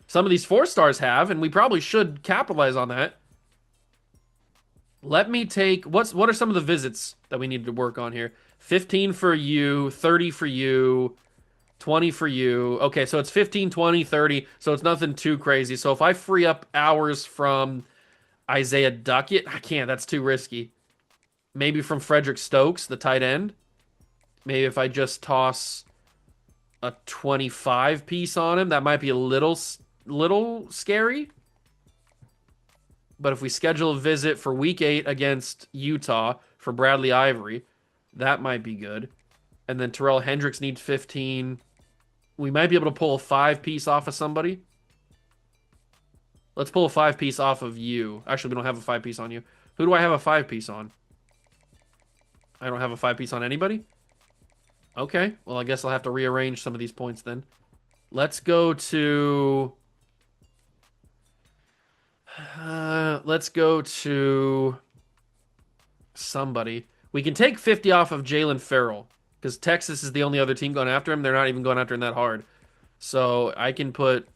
Some of these 4 stars have, and we probably should capitalize on that. Let me take, what are some of the visits that we need to work on here? 15 for you, 30 for you, 20 for you. Okay, so it's 15, 20, 30, so it's nothing too crazy. So if I free up hours from Isaiah Duckett, I can't, that's too risky. Maybe from Frederick Stokes, the tight end. Maybe if I just toss a 25 piece on him, that might be a little scary. But if we schedule a visit for week 8 against Utah for Bradley Ivory, that might be good. And then Terrell Hendricks needs 15. We might be able to pull a 5-piece off of somebody. Let's pull a 5-piece off of you. Actually, we don't have a 5-piece on you. Who do I have a 5-piece on? I don't have a 5-piece on anybody? Okay, well, I guess I'll have to rearrange some of these points then. Let's go to... let's go to somebody. We can take 50 off of Jalen Farrell because Texas is the only other team going after him. They're not even going after him that hard. So I can put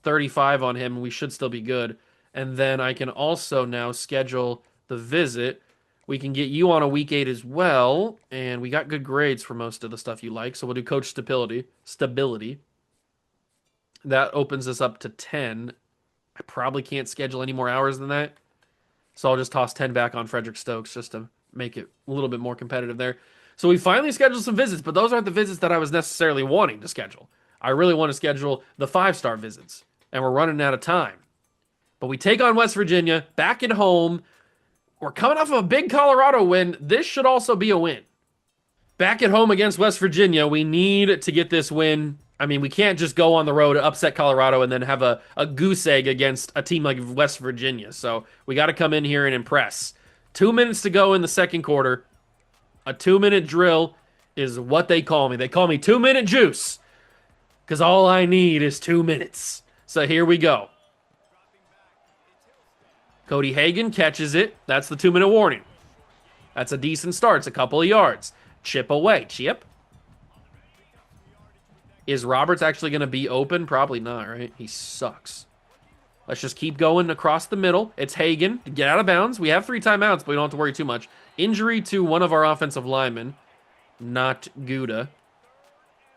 35 on him and we should still be good. And then I can also now schedule the visit. We can get you on a week 8 as well. And we got good grades for most of the stuff you like. So we'll do coach stability. That opens us up to 10. I probably can't schedule any more hours than that. So I'll just toss 10 back on Frederick Stokes just to make it a little bit more competitive there. So we finally scheduled some visits, but those aren't the visits that I was necessarily wanting to schedule. I really want to schedule the 5-star visits, and we're running out of time. But we take on West Virginia back at home. We're coming off of a big Colorado win. This should also be a win. Back at home against West Virginia, we need to get this win. I mean, we can't just go on the road, upset Colorado, and then have a goose egg against a team like West Virginia. So we got to come in here and impress. 2 minutes to go in the second quarter. A 2-minute drill is what they call me. They call me 2-minute juice because all I need is 2 minutes. So here we go. Cody Hagan catches it. That's the 2-minute warning. That's a decent start. It's a couple of yards. Chip away. Chip. Is Roberts actually going to be open? Probably not, right? He sucks. Let's just keep going across the middle. It's Hagan. Get out of bounds. We have 3 timeouts, but we don't have to worry too much. Injury to one of our offensive linemen. Not Gouda. I'm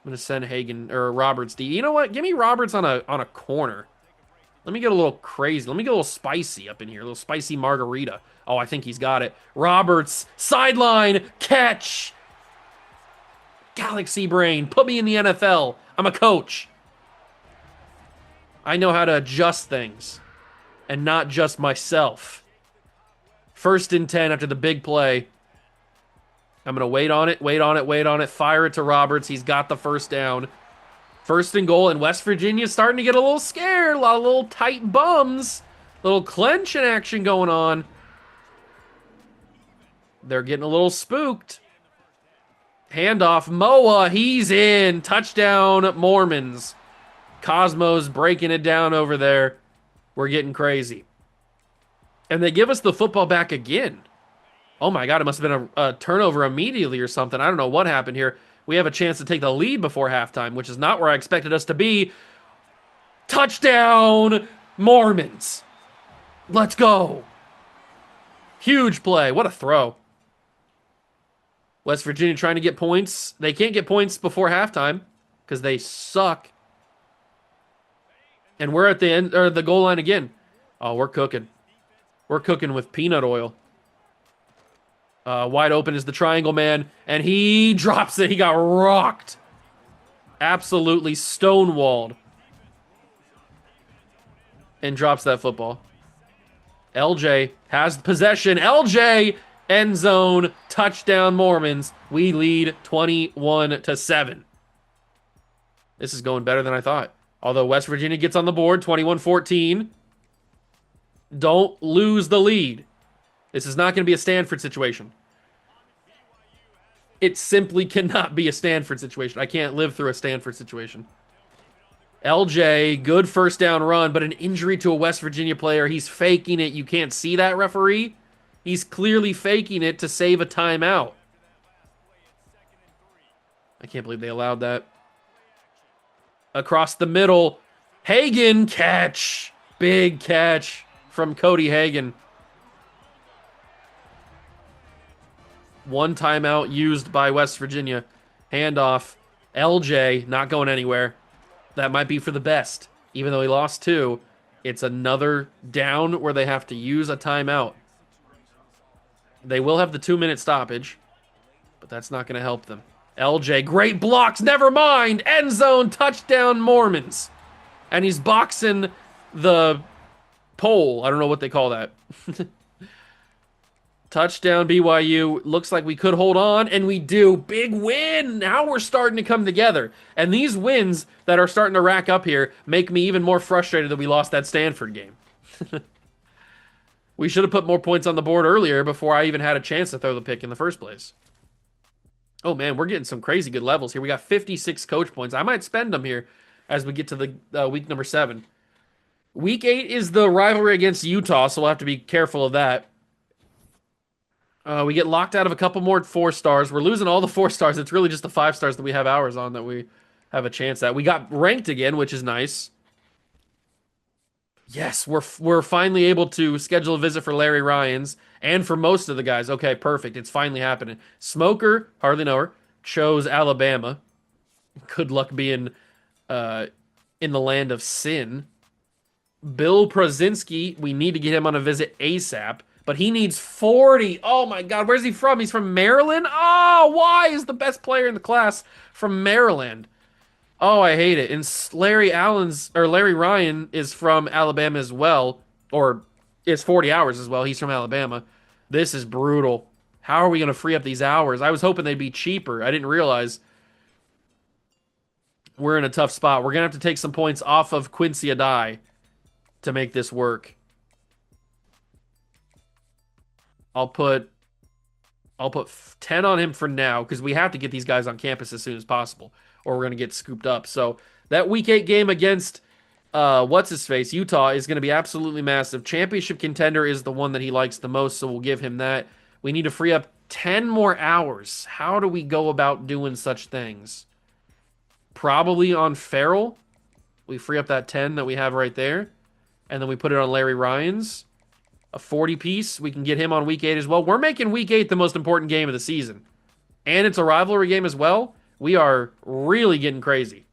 going to send Hagan or Roberts. You know what? Give me Roberts on a corner. Let me get a little crazy. Let me get a little spicy up in here. A little spicy margarita. Oh, I think he's got it. Roberts. Sideline. Catch. Galaxy brain. Put me in the NFL. I'm a coach. I know how to adjust things. And not just myself. 1st and 10 after the big play. I'm going to wait on it, wait on it, wait on it. Fire it to Roberts. He's got the first down. 1st and goal, and West Virginia's starting to get a little scared. A lot of little tight bums. Little clenching action going on. They're getting a little spooked. Handoff. Moa, he's in. Touchdown, Mormons. Cosmos breaking it down over there. We're getting crazy. And they give us the football back again. Oh my God, it must have been a turnover immediately or something. I don't know what happened here. We have a chance to take the lead before halftime, which is not where I expected us to be. Touchdown, Mormons. Let's go. Huge play. What a throw. West Virginia trying to get points. They can't get points before halftime because they suck. And we're at the end or the goal line again. Oh, we're cooking. We're cooking with peanut oil. Wide open is the triangle man, and he drops it. He got rocked. Absolutely stonewalled. And drops that football. LJ has possession. LJ, end zone, touchdown Mormons. We lead 21-7. This is going better than I thought. Although West Virginia gets on the board, 21-14. Don't lose the lead. This is not going to be a Stanford situation. It simply cannot be a Stanford situation. I can't live through a Stanford situation. LJ, good first down run, but an injury to a West Virginia player. He's faking it. You can't see that, referee? He's clearly faking it to save a timeout. I can't believe they allowed that. Across the middle, Hagan, catch. Big catch from Cody Hagan. One timeout used by West Virginia. Handoff. LJ not going anywhere. That might be for the best. Even though he lost 2, it's another down where they have to use a timeout. They will have the 2-minute stoppage, but that's not going to help them. LJ, great blocks, never mind. End zone, touchdown, Mormons. And he's boxing the pole. I don't know what they call that. Touchdown, BYU. Looks like we could hold on, and we do. Big win. Now we're starting to come together. And these wins that are starting to rack up here make me even more frustrated that we lost that Stanford game. We should have put more points on the board earlier before I even had a chance to throw the pick in the first place. Oh, man, we're getting some crazy good levels here. We got 56 coach points. I might spend them here as we get to the week number 7. Week 8 is the rivalry against Utah, so we'll have to be careful of that. We get locked out of a couple more 4 stars. We're losing all the 4 stars. It's really just the 5 stars that we have ours on that we have a chance at. We got ranked again, which is nice. Yes, we're finally able to schedule a visit for Larry Ryans and for most of the guys. Okay, perfect. It's finally happening. Smoker, hardly know her, chose Alabama. Good luck being in the land of sin. Bill Prozinski, we need to get him on a visit ASAP. But he needs 40. Oh, my God. Where's he from? He's from Maryland? Oh, why is the best player in the class from Maryland? Oh, I hate it. And Larry Ryan is from Alabama as well, or it's 40 hours as well. He's from Alabama. This is brutal. How are we going to free up these hours? I was hoping they'd be cheaper. I didn't realize we're in a tough spot. We're going to have to take some points off of Quincy Adai to make this work. I'll put I'll put 10 on him for now because we have to get these guys on campus as soon as possible or we're going to get scooped up. So that week 8 game against what's his face, Utah is going to be absolutely massive. Championship contender is the one that he likes the most, so we'll give him that. We need to free up 10 more hours. How do we go about doing such things? Probably on Farrell. We free up that 10 that we have right there. And then we put it on Larry Ryan's. A 40 piece. We can get him on week 8 as well. We're making week 8 the most important game of the season. And it's a rivalry game as well. We are really getting crazy.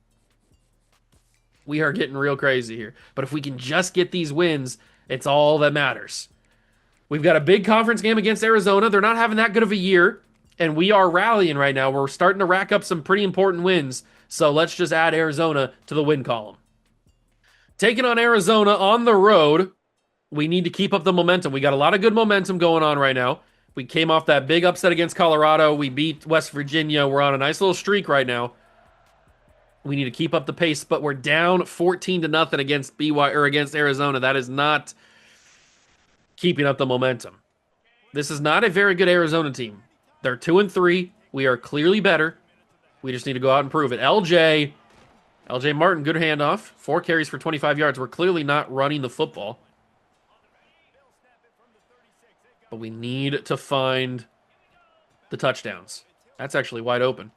We are getting real crazy here. But if we can just get these wins, it's all that matters. We've got a big conference game against Arizona. They're not having that good of a year. And we are rallying right now. We're starting to rack up some pretty important wins. So let's just add Arizona to the win column. Taking on Arizona on the road. We need to keep up the momentum. We got a lot of good momentum going on right now. We came off that big upset against Colorado. We beat West Virginia. We're on a nice little streak right now. We need to keep up the pace, but we're down 14-0 against BYU or against Arizona. That is not keeping up the momentum. This is not a very good Arizona team. They're 2-3. We are clearly better. We just need to go out and prove it. LJ Martin, good handoff. 4 carries for 25 yards. We're clearly not running the football. But we need to find the touchdowns. That's actually wide open.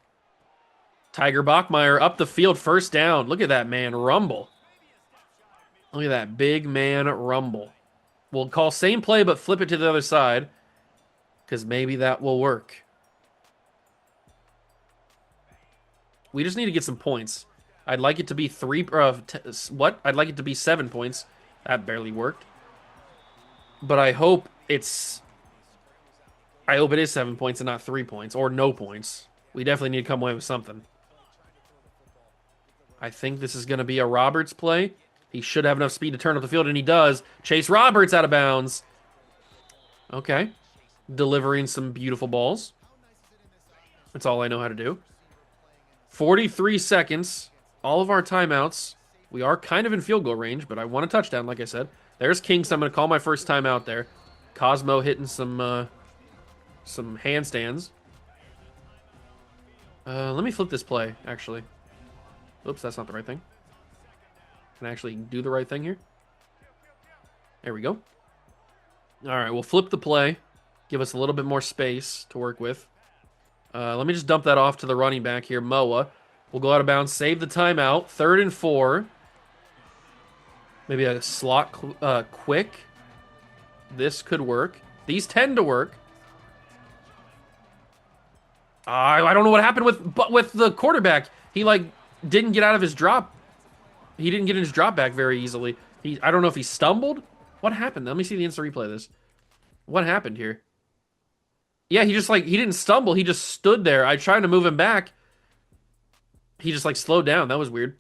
Tiger Bachmeier up the field, first down. Look at that man rumble. Look at that big man rumble. We'll call same play, but flip it to the other side. Because maybe that will work. We just need to get some points. I'd like it to be I'd like it to be 7 points. That barely worked. But I hope it is 7 points and not 3 points or no points. We definitely need to come away with something. I think this is going to be a Roberts play. He should have enough speed to turn up the field, and he does. Chase Roberts out of bounds. Okay. Delivering some beautiful balls. That's all I know how to do. 43 seconds. All of our timeouts. We are kind of in field goal range, but I want a touchdown, like I said. There's Kingston. I'm going to call my first timeout there. Cosmo hitting some handstands. Let me flip this play, actually. Oops, that's not the right thing. Can I actually do the right thing here? There we go. All right, we'll flip the play. Give us a little bit more space to work with. Let me just dump that off to the running back here, Moa. We'll go out of bounds, save the timeout. 3rd and 4. Maybe a slot quick. This could work. These tend to work. I don't know what happened with the quarterback. He didn't get out of his drop. He didn't get in his drop back very easily. I don't know if he stumbled. What happened? Let me see the instant replay of this. What happened here? Yeah, he didn't stumble. He just stood there. I tried to move him back. He just slowed down. That was weird.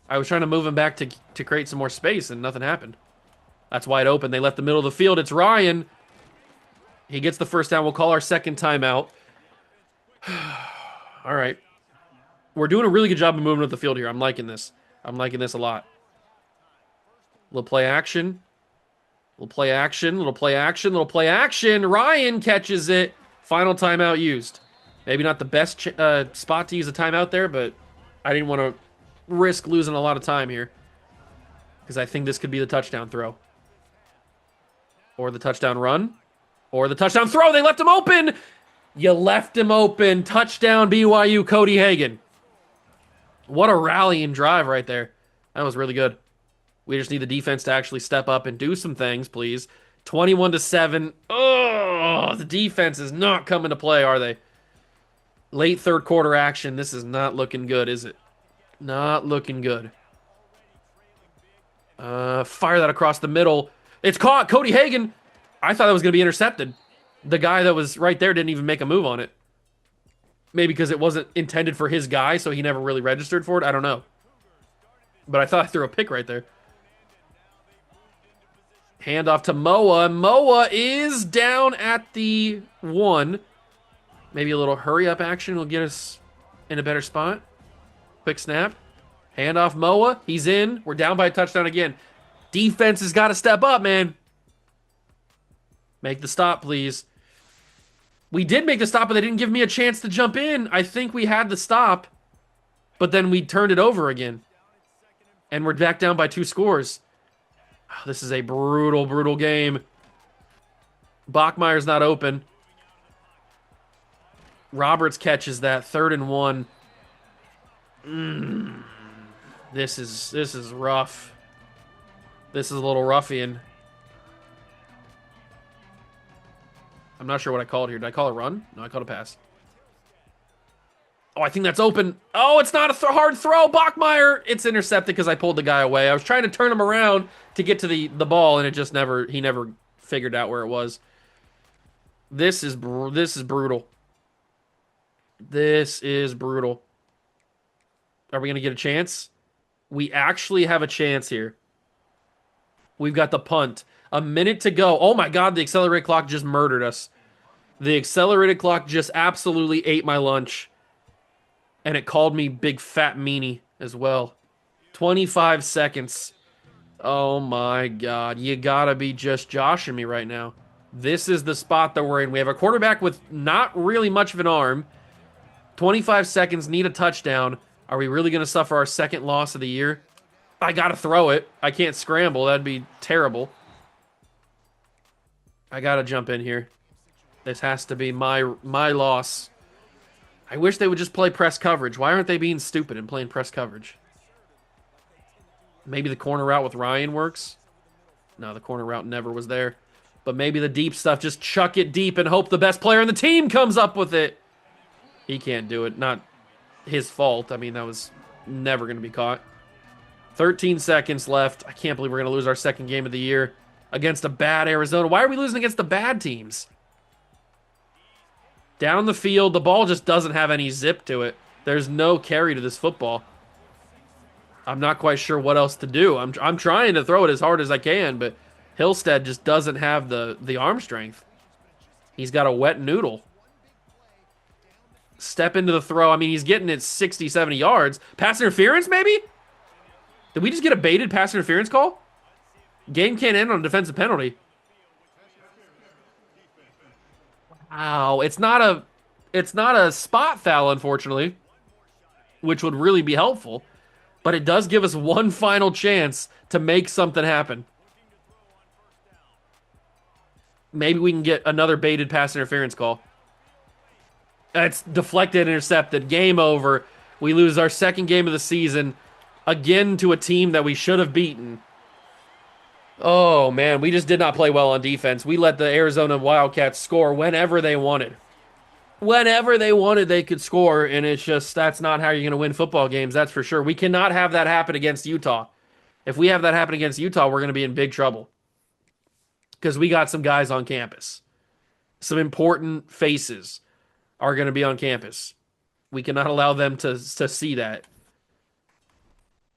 I was trying to move him back to create some more space and nothing happened. That's wide open. They left the middle of the field. It's Ryan. He gets the first down. We'll call our second timeout. All right. We're doing a really good job of moving up the field here. I'm liking this. I'm liking this a lot. Little play action. Little play action. Little play action. Little play action. Ryan catches it. Final timeout used. Maybe not the best spot to use a timeout there, but I didn't want to risk losing a lot of time here. Because I think this could be the touchdown throw. Or the touchdown run. Or the touchdown throw. They left him open. You left him open. Touchdown BYU, Cody Hagan. What a rallying drive right there. That was really good. We just need the defense to actually step up and do some things, please. 21-7. Oh, the defense is not coming to play, are they? Late third quarter action. This is not looking good, is it? Not looking good. Fire that across the middle. It's caught. Cody Hagan. I thought that was going to be intercepted. The guy that was right there didn't even make a move on it. Maybe because it wasn't intended for his guy, so he never really registered for it. I don't know. But I thought I threw a pick right there. Hand off to Moa. Moa is down at the 1. Maybe a little hurry up action will get us in a better spot. Quick snap. Hand off Moa. He's in. We're down by a touchdown again. Defense has got to step up, man. Make the stop, please. We did make the stop, but they didn't give me a chance to jump in. I think we had the stop, but then we turned it over again. And we're back down by 2 scores. Oh, this is a brutal, brutal game. Bachmeier's not open. Roberts catches that 3rd and 1. This is rough. This is a little ruffian. I'm not sure what I called here. Did I call a run? No, I called a pass. Oh, I think that's open. Oh, it's not a hard throw. Bachmeier. It's intercepted because I pulled the guy away. I was trying to turn him around to get to the ball, and it just he never figured out where it was. This is brutal. This is brutal. Are we going to get a chance? We actually have a chance here. We've got the punt. A minute to go. Oh my God, the accelerated clock just murdered us. The accelerated clock just absolutely ate my lunch. And it called me big fat meanie as well. 25 seconds. Oh my God. You gotta be just joshing me right now. This is the spot that we're in. We have a quarterback with not really much of an arm. 25 seconds, need a touchdown. Are we really going to suffer our 2nd loss of the year? I got to throw it. I can't scramble. That'd be terrible. I got to jump in here. This has to be my loss. I wish they would just play press coverage. Why aren't they being stupid and playing press coverage? Maybe the corner route with Ryan works? No, the corner route never was there. But maybe the deep stuff, just chuck it deep and hope the best player in the team comes up with it. He can't do it. Not his fault. I mean, that was never going to be caught. 13 seconds left. I can't believe we're going to lose our 2nd game of the year against a bad Arizona. Why are we losing against the bad teams? Down the field, the ball just doesn't have any zip to it. There's no carry to this football. I'm not quite sure what else to do. I'm trying to throw it as hard as I can, but Hillstead just doesn't have the arm strength. He's got a wet noodle. Step into the throw. I mean, he's getting it 60, 70 yards. Pass interference, maybe? Did we just get a baited pass interference call? Game can't end on a defensive penalty. Wow, it's not a spot foul, unfortunately, which would really be helpful. But it does give us one final chance to make something happen. Maybe we can get another baited pass interference call. It's deflected, intercepted. Game over. We lose our 2nd game of the season. Again to a team that we should have beaten. Oh, man. We just did not play well on defense. We let the Arizona Wildcats score whenever they wanted. Whenever they wanted, they could score, and it's just, that's not how you're going to win football games, that's for sure. We cannot have that happen against Utah. If we have that happen against Utah, we're going to be in big trouble. Because we got some guys on campus. Some important faces are going to be on campus. We cannot allow them to see that.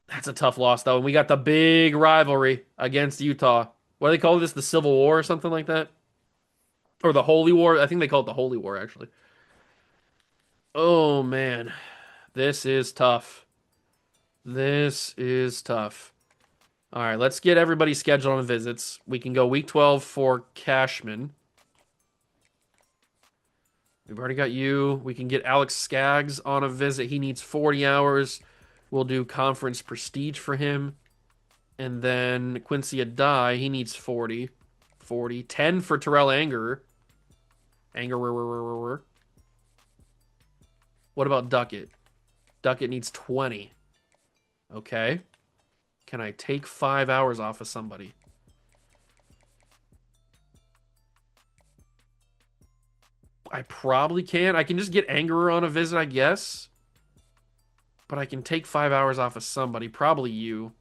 That's a tough loss, though. And we got the big rivalry against Utah. What do they call this? The Civil War or something like that? Or the Holy War? I think they call it the Holy War, actually. Oh, man. This is tough. This is tough. All right, let's get everybody scheduled on visits. We can go week 12 for Cashman. We've already got you. We can get Alex Skaggs on a visit. He needs 40 hours. We'll do conference prestige for him. And then Quincy Adai, he needs 40. 40. 10 for Terrell Angerer. Angerer. What about Duckett? Duckett needs 20. Okay. Can I take 5 hours off of somebody? I probably can. I can just get Angerer on a visit, I guess. But I can take 5 hours off of somebody. Probably you.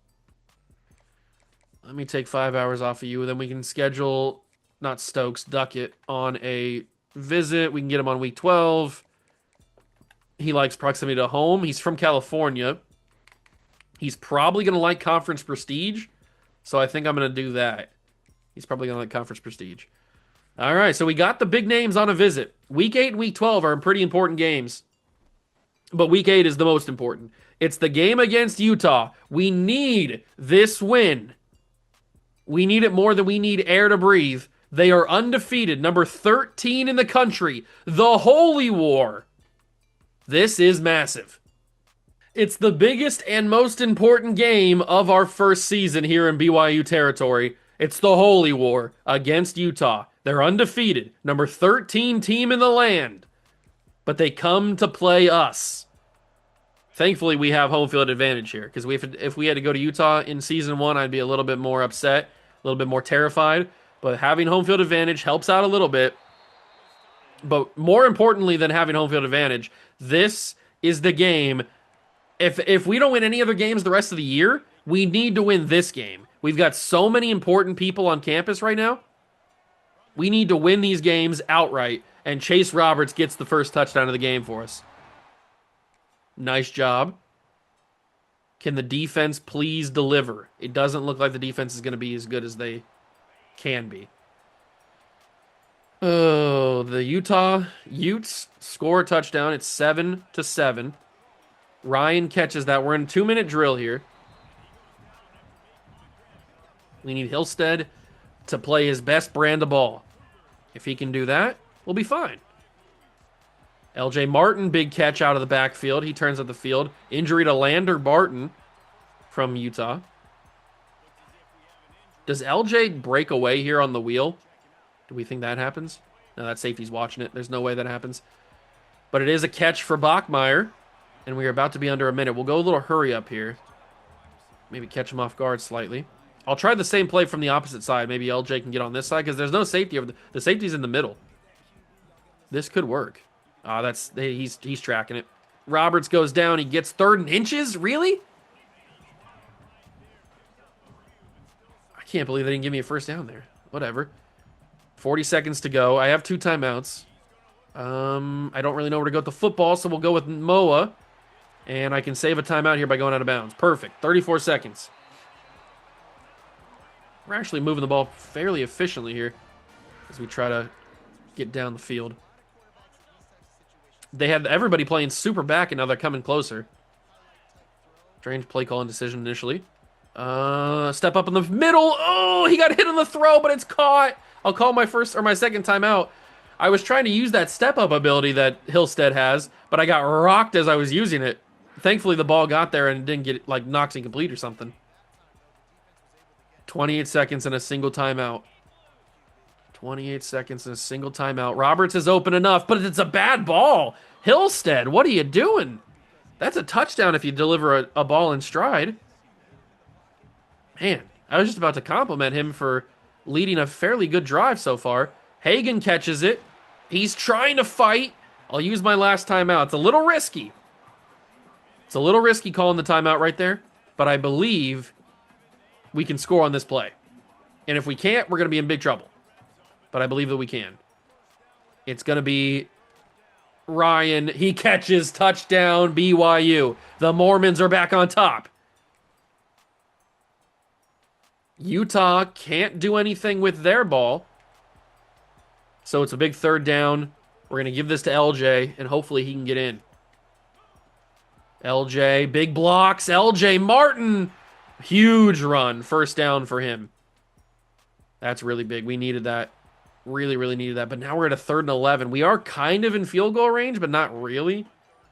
Let me take 5 hours off of you. Then we can schedule, not Stokes, Duckett on a visit. We can get him on week 12. He likes proximity to home. He's from California. He's probably going to like conference prestige. So I think I'm going to do that. He's probably going to like conference prestige. All right, so we got the big names on a visit. Week 8 and Week 12 are pretty important games, but Week 8 is the most important. It's the game against Utah. We need this win. We need it more than we need air to breathe. They are undefeated, number 13 in the country. The Holy War. This is massive. It's the biggest and most important game of our first season here in BYU territory. It's the Holy War against Utah. They're undefeated, number 13 team in the land. But they come to play us. Thankfully, we have home field advantage here, because if we had to go to Utah in season 1, I'd be a little bit more upset, a little bit more terrified. But having home field advantage helps out a little bit. But more importantly than having home field advantage, this is the game. If we don't win any other games the rest of the year, we need to win this game. We've got so many important people on campus right now. We need to win these games outright, and Chase Roberts gets the first touchdown of the game for us. Nice job. Can the defense please deliver? It doesn't look like the defense is going to be as good as they can be. Oh, the Utah Utes score a touchdown. It's 7-7. Ryan catches that. We're in a 2-minute drill here. We need Hillstead to play his best brand of ball. If he can do that, we'll be fine. LJ Martin, big catch out of the backfield. He turns up the field. Injury to Lander Barton from Utah. Does LJ break away here on the wheel? Do we think that happens? No, that safety's watching it. There's no way that happens. But it is a catch for Bachmeier. And we are about to be under a minute. We'll go a little hurry up here. Maybe catch him off guard slightly. I'll try the same play from the opposite side. Maybe LJ can get on this side because there's no safety over the safety's in the middle. This could work. He's tracking it. Roberts goes down. He gets 3rd and inches. Really? I can't believe they didn't give me a first down there. Whatever. 40 seconds to go. I have 2 timeouts. I don't really know where to go with the football, so we'll go with Moa. And I can save a timeout here by going out of bounds. Perfect. 34 seconds. We're actually moving the ball fairly efficiently here as we try to get down the field. They had everybody playing super back, and now they're coming closer. Strange play call and decision initially. Step up in the middle. Oh, he got hit on the throw, but it's caught. I'll call my second timeout. I was trying to use that step-up ability that Hillstead has, but I got rocked as I was using it. Thankfully, the ball got there and didn't get, like, knocked incomplete or something. 28 seconds and a single timeout. 28 seconds and a single timeout. Roberts is open enough, but it's a bad ball. Hillstead, what are you doing? That's a touchdown if you deliver a ball in stride. Man, I was just about to compliment him for leading a fairly good drive so far. Hagan catches it. He's trying to fight. I'll use my last timeout. It's a little risky. It's a little risky calling the timeout right there, but I believe we can score on this play. And if we can't, we're going to be in big trouble. But I believe that we can. It's going to be Ryan. He catches, touchdown, BYU. The Mormons are back on top. Utah can't do anything with their ball. So it's a big 3rd down. We're going to give this to LJ, and hopefully he can get in. LJ, big blocks. LJ Martin, huge run. First down for him. That's really big. We needed that. Really, really needed that. But now we're at a 3rd and 11. We are kind of in field goal range, but not really.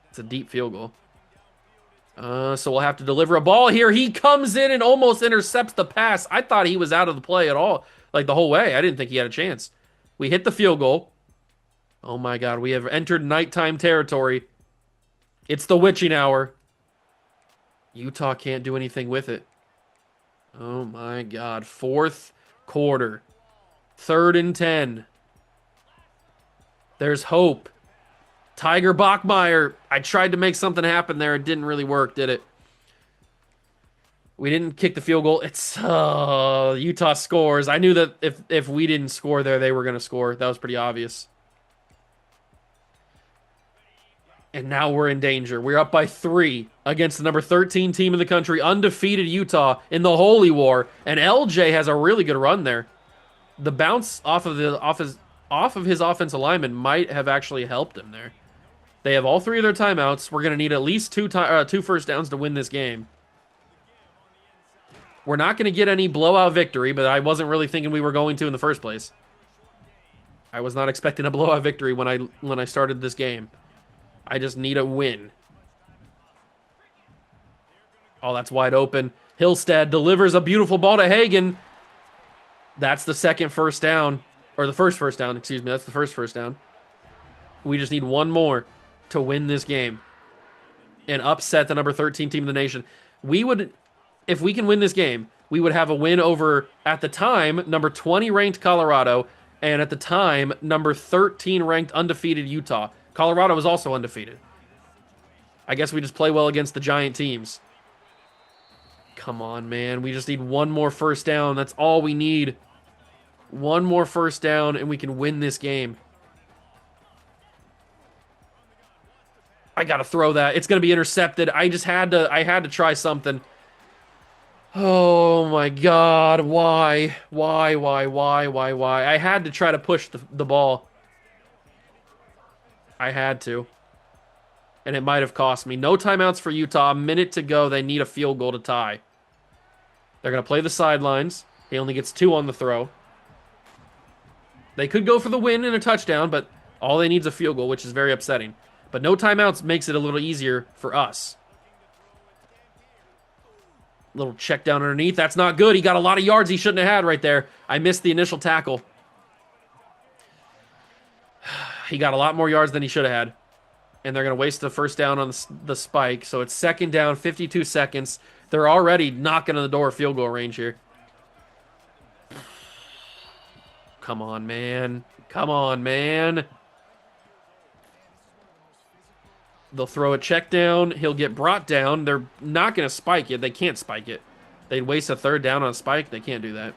It's a deep field goal. So we'll have to deliver a ball here. He comes in and almost intercepts the pass. I thought he was out of the play at all, like the whole way. I didn't think he had a chance. We hit the field goal. Oh my God, we have entered nighttime territory. It's the witching hour. Utah can't do anything with it. Oh my God, 4th quarter. 3rd and 10. There's hope. Tiger Bachmeier. I tried to make something happen there. It didn't really work, did it? We didn't kick the field goal. It's Utah scores. I knew that if we didn't score there, they were going to score. That was pretty obvious. And now we're in danger. We're up by 3 against the number 13 team in the country, undefeated Utah in the Holy War. And LJ has a really good run there. The bounce off of his offensive lineman might have actually helped him there. They have all 3 of their timeouts. We're going to need at least two first downs to win this game. We're not going to get any blowout victory, but I wasn't really thinking we were going to in the first place. I was not expecting a blowout victory when I started this game. I just need a win. Oh, that's wide open. Hillstead delivers a beautiful ball to Hagan. That's the second first down. Or the first first down, excuse me. That's the first down. We just need one more to win this game and upset the number 13 team in the nation. We would, if we can win this game, we would have a win over, at the time, number 20 ranked Colorado, and at the time, number 13 ranked undefeated Utah. Colorado was also undefeated. I guess we just play well against the giant teams. Come on, man. We just need one more first down. That's all we need. One more first down, and we can win this game. I gotta throw that. It's gonna be intercepted. I had to try something. Oh my God. Why? Why? I had to try to push the ball. I had to. And it might have cost me. No timeouts for Utah. A minute to go. They need a field goal to tie. They're going to play the sidelines. He only gets 2 on the throw. They could go for the win and a touchdown, but all they need is a field goal, which is very upsetting. But no timeouts makes it a little easier for us. Little check down underneath. That's not good. He got a lot of yards he shouldn't have had right there. I missed the initial tackle. He got a lot more yards than he should have had. And they're going to waste the first down on the spike. So it's second down, 52 seconds. They're already knocking on the door field goal range here. Come on, man. Come on, man. They'll throw a check down. He'll get brought down. They're not going to spike it. They can't spike it. They'd waste a third down on a spike. They can't do that.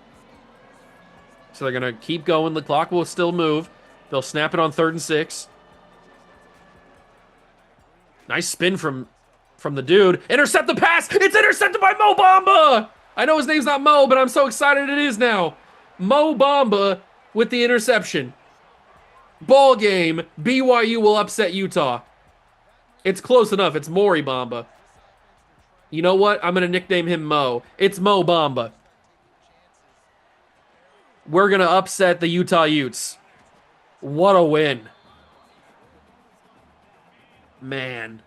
So they're going to keep going. The clock will still move. They'll snap it on 3rd and 6. Nice spin from the dude. Intercept the pass. It's intercepted by Mo Bamba. I know his name's not Mo, but I'm so excited it is now. Mo Bamba with the interception. Ball game. BYU will upset Utah. It's close enough. It's Maury Bamba. You know what? I'm going to nickname him Mo. It's Mo Bamba. We're going to upset the Utah Utes. What a win. Man.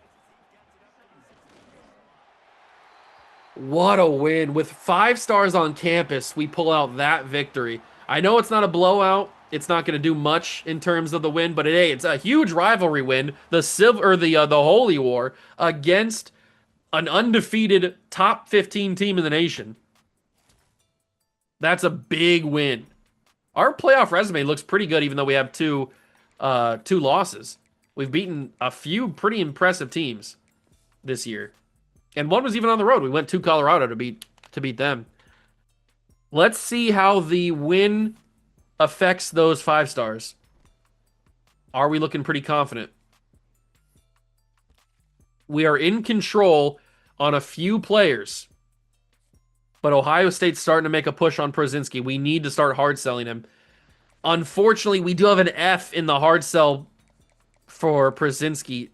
What a win. With 5 stars on campus, we pull out that victory. I know it's not a blowout. It's not going to do much in terms of the win, but hey, it's a huge rivalry win. The Holy War against an undefeated top 15 team in the nation. That's a big win. Our playoff resume looks pretty good, even though we have two losses. We've beaten a few pretty impressive teams this year. And one was even on the road. We went to Colorado to beat them. Let's see how the win affects those 5 stars. Are we looking pretty confident? We are in control on a few players. But Ohio State's starting to make a push on Prozinski. We need to start hard selling him. Unfortunately, we do have an F in the hard sell for Prozinski.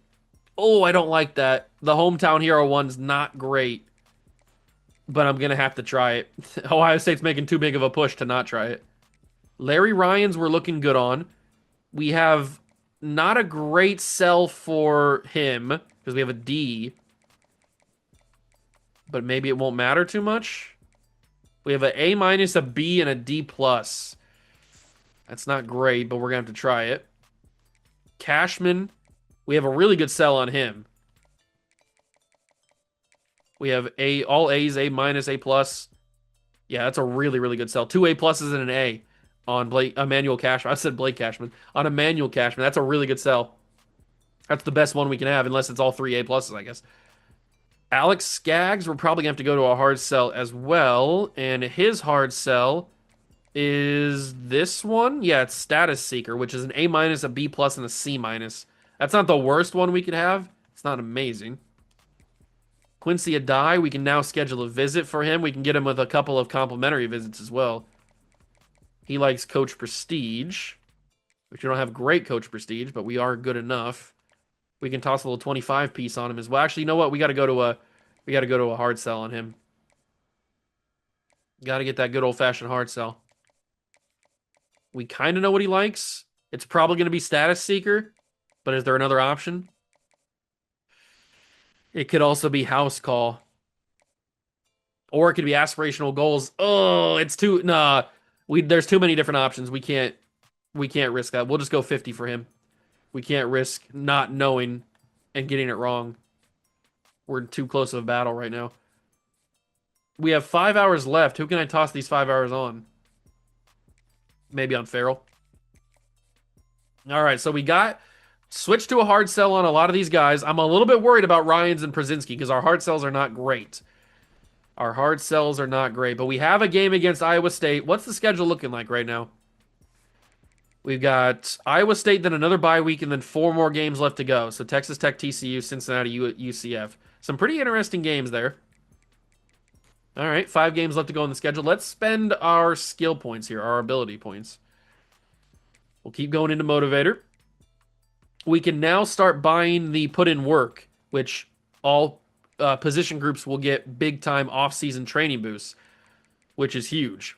Oh, I don't like that. The hometown hero one's not great. But I'm going to have to try it. Ohio State's making too big of a push to not try it. Larry Ryan's we're looking good on. We have not a great sell for him because we have a D. But maybe it won't matter too much. We have an A-, a B, and a D+. That's not great, but we're going to have to try it. Cashman, we have a really good sell on him. We have all A's, A-, A+. Yeah, that's a really, really good sell. 2 A+ and an A on Emmanuel Cashman. I said Blake Cashman. On Emmanuel Cashman, that's a really good sell. That's the best one we can have, unless it's all 3 A+, I guess. Alex Skaggs, we're probably going to have to go to a hard sell as well. And his hard sell is this one. Yeah, it's Status Seeker, which is an A-, a B+, and a C-. That's not the worst one we could have. It's not amazing. Quincy Adai, we can now schedule a visit for him. We can get him with a couple of complimentary visits as well. He likes Coach Prestige, which we don't have great Coach Prestige, but we are good enough. We can toss a little 25 piece on him as well. Actually, you know what? We got to go to a hard sell on him. Got to get that good old-fashioned hard sell. We kind of know what he likes. It's probably going to be Status Seeker, but is there another option? It could also be House Call. Or it could be Aspirational Goals. Oh, it's too... Nah, there's too many different options. We can't risk that. We'll just go 50 for him. We can't risk not knowing and getting it wrong. We're in too close of a battle right now. We have 5 hours left. Who can I toss these 5 hours on? Maybe on Farrell. All right, so we got switched to a hard sell on a lot of these guys. I'm a little bit worried about Ryans and Przinski because our hard sells are not great. Our hard sells are not great, but we have a game against Iowa State. What's the schedule looking like right now? We've got Iowa State, then another bye week, and then 4 more games left to go. So Texas Tech, TCU, Cincinnati, UCF. Some pretty interesting games there. All right, 5 games left to go on the schedule. Let's spend our skill points here, our ability points. We'll keep going into Motivator. We can now start buying the put in work, which all position groups will get big time off-season training boosts, which is huge.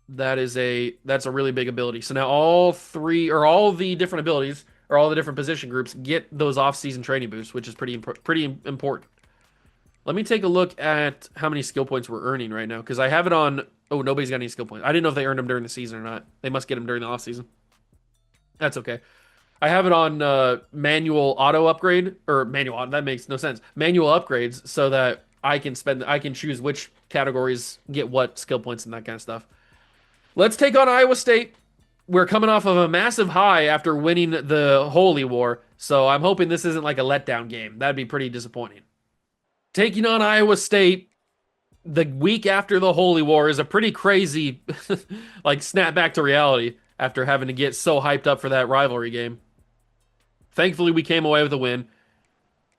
That's a really big ability. So now all the different abilities or all the different position groups get those off-season training boosts, which is pretty important. Let me take a look at how many skill points we're earning right now because I have it on. Oh, nobody's got any skill points. I didn't know if they earned them during the season or not. They must get them during the off season. That's okay. I have it on manual auto upgrade or manual. That makes no sense. Manual upgrades so that I can choose which categories get what skill points and that kind of stuff. Let's take on Iowa State. We're coming off of a massive high after winning the Holy War, so I'm hoping this isn't like a letdown game. That'd be pretty disappointing. Taking on Iowa State the week after the Holy War is a pretty crazy like snap back to reality after having to get so hyped up for that rivalry game. Thankfully, we came away with a win,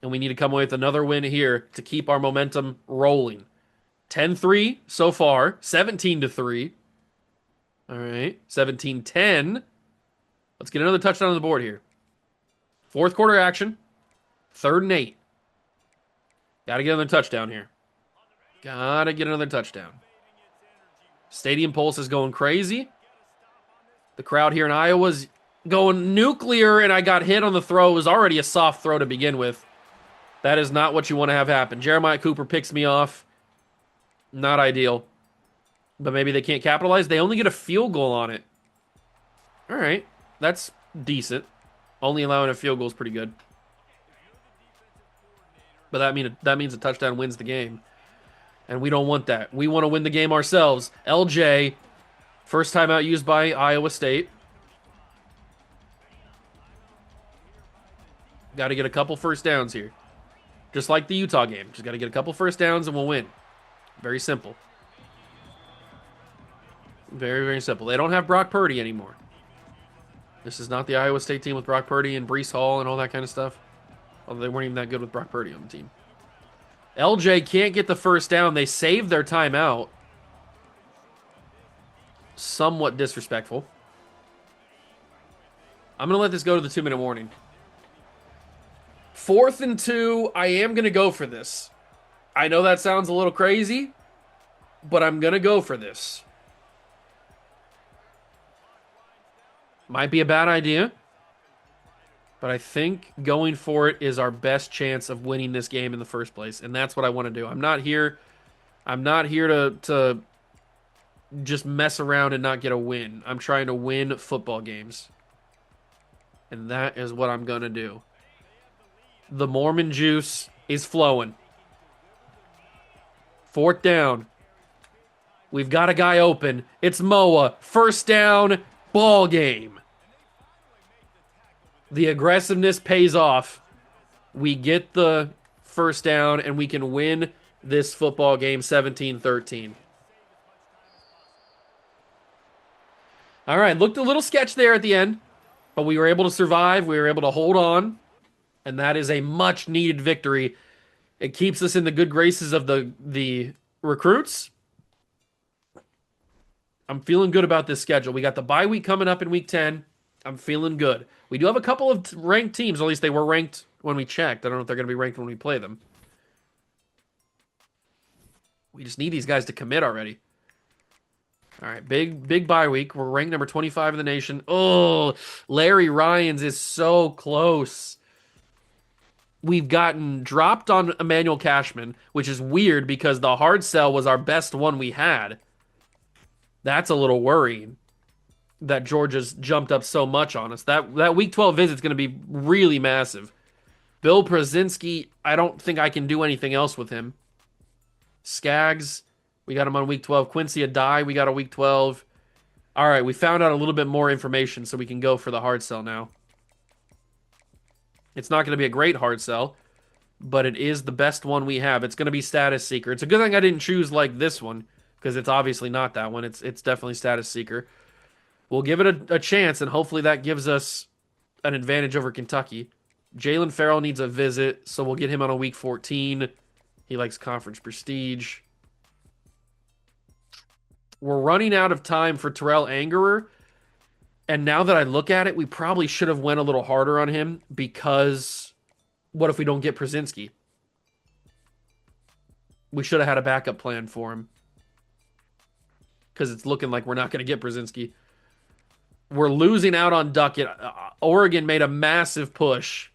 and we need to come away with another win here to keep our momentum rolling. 10-3 so far, 17-3. All right, 17-10. Let's get another touchdown on the board here. 4th quarter action, 3rd and 8. Got to get another touchdown here. Got to get another touchdown. Stadium Pulse is going crazy. The crowd here in Iowa's going nuclear, and I got hit on the throw. It was already a soft throw to begin with. That is not what you want to have happen. Jeremiah Cooper picks me off. Not ideal. But maybe they can't capitalize. They only get a field goal on it. All right. That's decent. Only allowing a field goal is pretty good. But that means a touchdown wins the game. And we don't want that. We want to win the game ourselves. LJ, first time out used by Iowa State. Got to get a couple first downs here. Just like the Utah game. Just got to get a couple first downs and we'll win. Very simple. Very, very simple. They don't have Brock Purdy anymore. This is not the Iowa State team with Brock Purdy and Breece Hall and all that kind of stuff. Although they weren't even that good with Brock Purdy on the team. LJ can't get the first down. They saved their timeout. Somewhat disrespectful. I'm going to let this go to the 2-minute warning. 4th and 2. I am going to go for this. I know that sounds a little crazy, but I'm going to go for this. Might be a bad idea, but I think going for it is our best chance of winning this game in the first place, and that's what I want to do. I'm not here to just mess around and not get a win. I'm trying to win football games, and that is what I'm going to do. The Mormon juice is flowing. 4th down. We've got a guy open. It's Moa. First down, ball game. The aggressiveness pays off. We get the first down, and we can win this football game 17-13. All right, looked a little sketch there at the end. But we were able to survive. We were able to hold on, and that is a much needed victory. It keeps us in the good graces of the recruits. I'm feeling good about this schedule. We got the bye week coming up in week 10. I'm feeling good. We do have a couple of ranked teams, or at least they were ranked when we checked. I don't know if they're going to be ranked when we play them. We just need these guys to commit already. All right, big bye week. We're ranked number 25 in the nation. Oh, Larry Ryans is so close. We've gotten dropped on Emmanuel Cashman, which is weird because the hard sell was our best one we had. That's a little worrying that Georgia's jumped up so much on us. That week 12 visit is going to be really massive. Bill Przinski, I don't think I can do anything else with him. Skaggs, we got him on week 12. Quincy Adai, we got a week 12. All right, we found out a little bit more information so we can go for the hard sell now. It's not going to be a great hard sell, but it is the best one we have. It's going to be Status Seeker. It's a good thing I didn't choose like this one because it's obviously not that one. It's definitely Status Seeker. We'll give it a chance, and hopefully that gives us an advantage over Kentucky. Jalen Farrell needs a visit, so we'll get him on a week 14. He likes conference prestige. We're running out of time for Terrell Angerer, and now that I look at it, we probably should have went a little harder on him because what if we don't get Przinski? We should have had a backup plan for him because it's looking like we're not going to get Przinski. We're losing out on Duckett. Oregon made a massive push.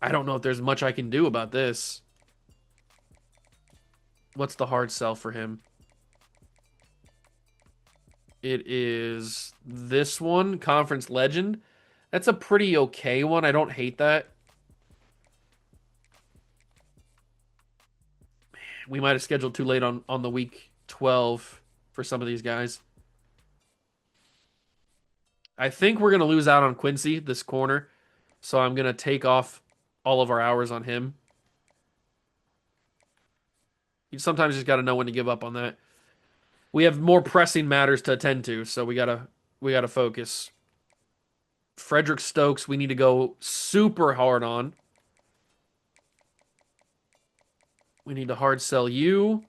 I don't know if there's much I can do about this. What's the hard sell for him? It is this one, Conference Legend. That's a pretty okay one. I don't hate that. We might have scheduled too late on the week 12 for some of these guys. I think we're going to lose out on Quincy this corner, so I'm going to take off all of our hours on him. You sometimes just got to know when to give up on that. We have more pressing matters to attend to, so we gotta focus. Frederick Stokes, we need to go super hard on. We need to hard sell you.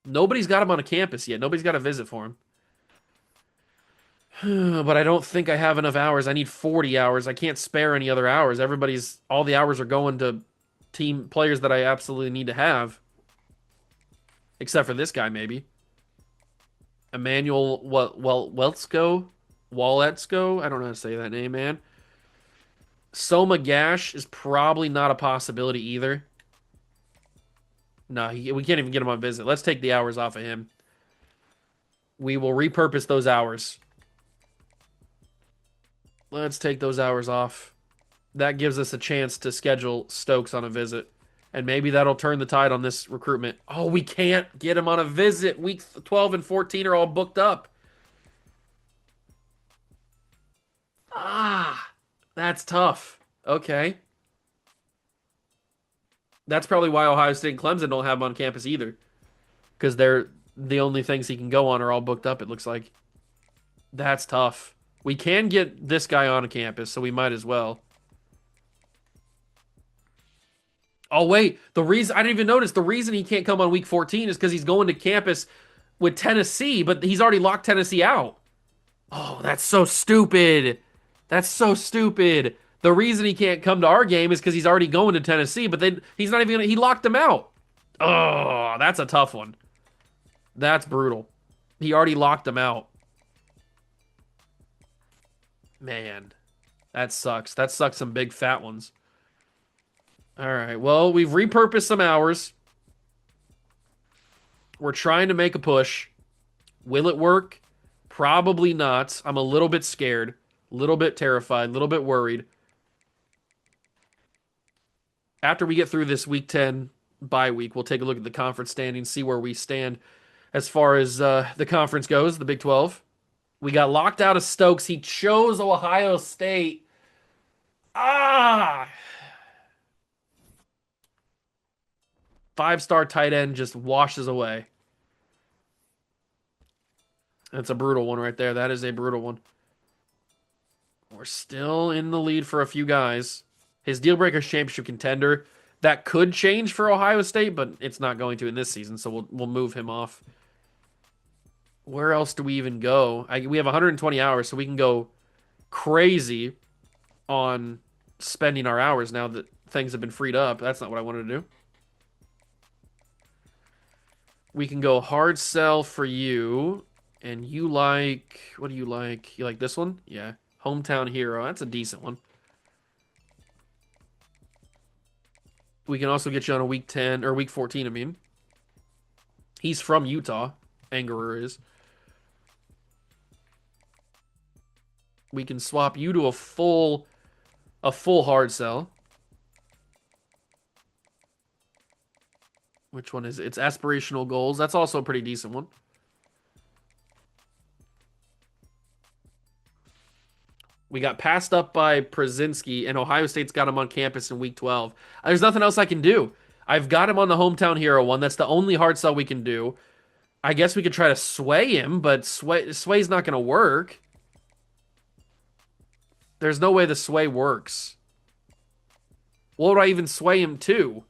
Nobody's got him on a campus yet. Nobody's got a visit for him. But I don't think I have enough hours. I need 40 hours. I can't spare any other hours. All the hours are going to team players that I absolutely need to have. Except for this guy, maybe. Emmanuel Weltzko? Waletsko? I don't know how to say that name, man. Soma Gash is probably not a possibility either. No, we can't even get him on visit. Let's take the hours off of him. We will repurpose those hours. Let's take those hours off. That gives us a chance to schedule Stokes on a visit. And maybe that'll turn the tide on this recruitment. Oh, we can't get him on a visit. Week 12 and 14 are all booked up. Ah, that's tough. Okay. That's probably why Ohio State and Clemson don't have him on campus either. Because they're the only things he can go on are all booked up, it looks like. That's tough. We can get this guy on a campus, so we might as well. Oh, wait. The reason I didn't even notice the reason he can't come on week 14 is because he's going to campus with Tennessee, but he's already locked Tennessee out. Oh, that's so stupid. That's so stupid. The reason he can't come to our game is because he's already going to Tennessee, but then he's not even gonna, he locked him out. Oh, that's a tough one. That's brutal. He already locked him out. Man, that sucks. That sucks some big fat ones. All right. Well, we've repurposed some hours. We're trying to make a push. Will it work? Probably not. I'm a little bit scared, a little bit terrified, a little bit worried. After we get through this week 10 bye week, we'll take a look at the conference standings, see where we stand as far as the conference goes, the Big 12. We got locked out of Stokes. He chose Ohio State. Ah! Five-star tight end just washes away. That's a brutal one right there. That is a brutal one. We're still in the lead for a few guys. His deal breaker's championship contender. That could change for Ohio State, but it's not going to in this season, so we'll move him off. Where else do we even go? We have 120 hours, so we can go crazy on spending our hours now that things have been freed up. That's not what I wanted to do. We can go hard sell for you. And you like, what do you like? You like this one? Yeah. Hometown hero. That's a decent one. We can also get you on a week 10 or week 14, I mean. He's from Utah. Angerer is. We can swap you to a full hard sell. Which one is it? It's aspirational goals. That's also a pretty decent one. We got passed up by Przinski, and Ohio State's got him on campus in week 12. There's nothing else I can do. I've got him on the hometown hero one. That's the only hard sell we can do. I guess we could try to sway him, but sway's not going to work. There's no way the sway works. What would I even sway him to?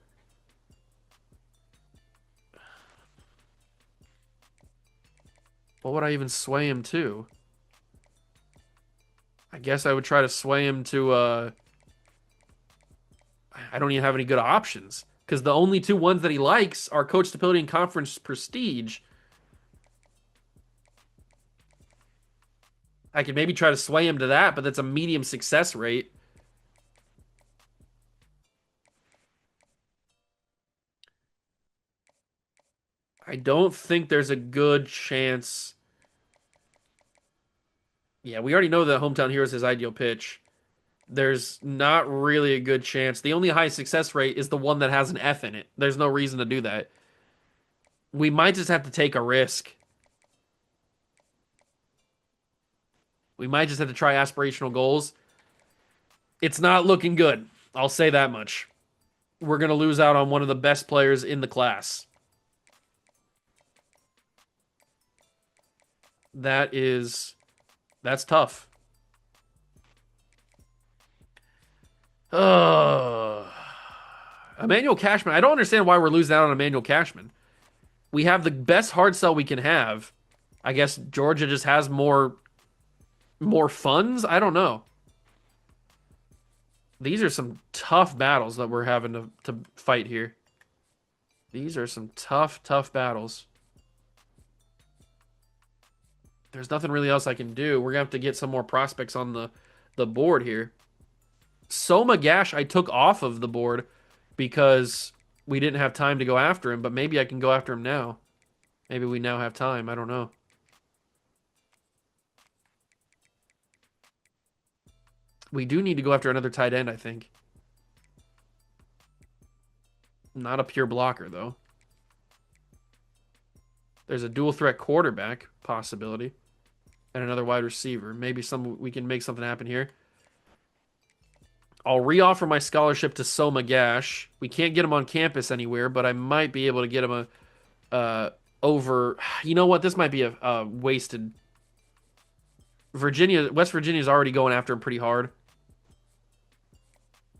What would I even sway him to? I guess I would try to sway him to, I don't even have any good options. Because the only two ones that he likes are coach stability and conference prestige. I could maybe try to sway him to that, but that's a medium success rate. I don't think there's a good chance. Yeah, we already know that Hometown Hero is his ideal pitch. There's not really a good chance. The only high success rate is the one that has an F in it. There's no reason to do that. We might just have to take a risk. We might just have to try aspirational goals. It's not looking good. I'll say that much. We're going to lose out on one of the best players in the class. That's tough. Emmanuel Cashman. I don't understand why we're losing out on Emmanuel Cashman. We have the best hard sell we can have. I guess Georgia just has more funds. I don't know. These are some tough battles that we're having to fight here. These are some tough battles. There's nothing really else I can do. We're gonna have to get some more prospects on the board here. Soma Gash I took off of the board because we didn't have time to go after him, but maybe I can go after him now. Maybe we now have time. I don't know. We do need to go after another tight end, I think. Not a pure blocker, though. There's a dual threat quarterback possibility and another wide receiver. Maybe we can make something happen here. I'll reoffer my scholarship to Soma Gash. We can't get him on campus anywhere, but I might be able to get him over. You know what? This might be a wasted. West Virginia's already going after him pretty hard.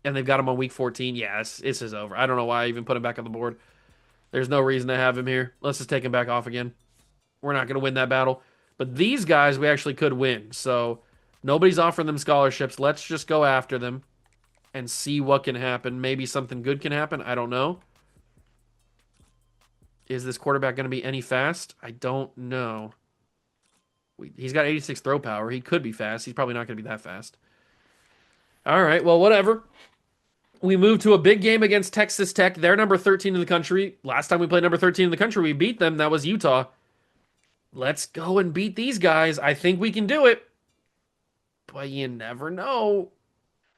And they've got him on week 14. Yeah, this is over. I don't know why I even put him back on the board. There's no reason to have him here. Let's just take him back off again. We're not going to win that battle. But these guys we actually could win. So nobody's offering them scholarships. Let's just go after them and see what can happen. Maybe something good can happen. I don't know. Is this quarterback going to be any fast? I don't know. He's got 86 throw power. He could be fast. He's probably not going to be that fast. All right, well, whatever. We moved to a big game against Texas Tech. They're number 13 in the country. Last time we played number 13 in the country, we beat them. That was Utah. Let's go and beat these guys. I think we can do it. But you never know.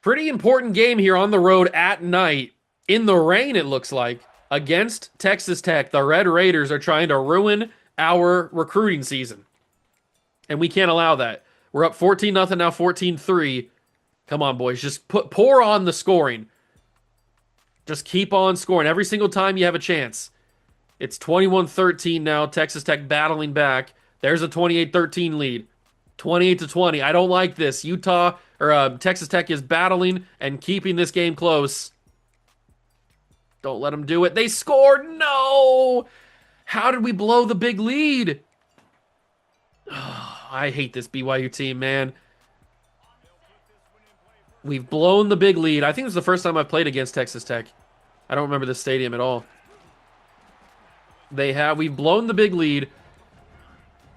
Pretty important game here on the road at night. In the rain, it looks like. Against Texas Tech. The Red Raiders are trying to ruin our recruiting season. And we can't allow that. We're up 14-0 now, 14-3. Come on, boys. Just pour on the scoring. Just keep on scoring every single time you have a chance. It's 21-13 now. Texas Tech battling back. There's a 28-13 lead. 28-20. I don't like this. Utah or Texas Tech is battling and keeping this game close. Don't let them do it. They scored. No. How did we blow the big lead? Oh, I hate this BYU team, man. We've blown the big lead. I think this is the first time I've played against Texas Tech. I don't remember this stadium at all. We've blown the big lead.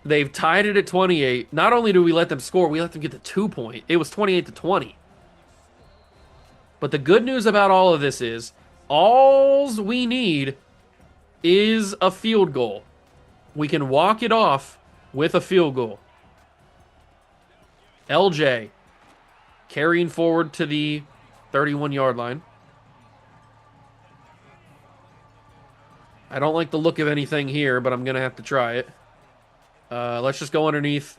They've tied it at 28. Not only do we let them score, we let them get the 2-point. It was 28-20. But the good news about all of this is, all we need is a field goal. We can walk it off with a field goal. LJ carrying forward to the 31-yard line. I don't like the look of anything here, but I'm going to have to try it. Let's just go underneath.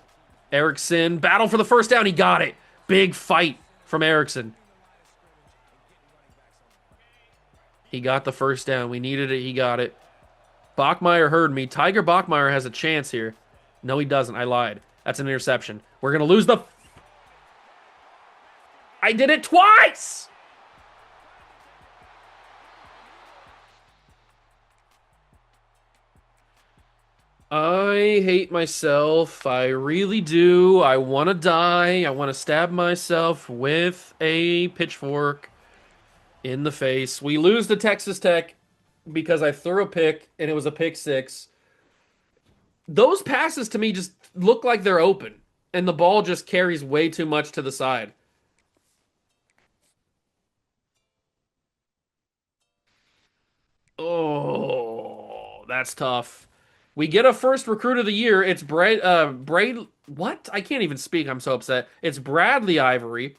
Erickson, battle for the first down. He got it. Big fight from Erickson. He got the first down. We needed it. He got it. Bachmeier heard me. Tiger Bachmeier has a chance here. No, he doesn't. I lied. That's an interception. We're going to lose the... I did it twice! I hate myself. I really do. I want to die. I want to stab myself with a pitchfork in the face. We lose to Texas Tech because I threw a pick and it was a pick six. Those passes to me just look like they're open and the ball just carries way too much to the side. Oh, that's tough. We get a first recruit of the year. It's what? I can't even speak. I'm so upset. It's Bradley Ivory,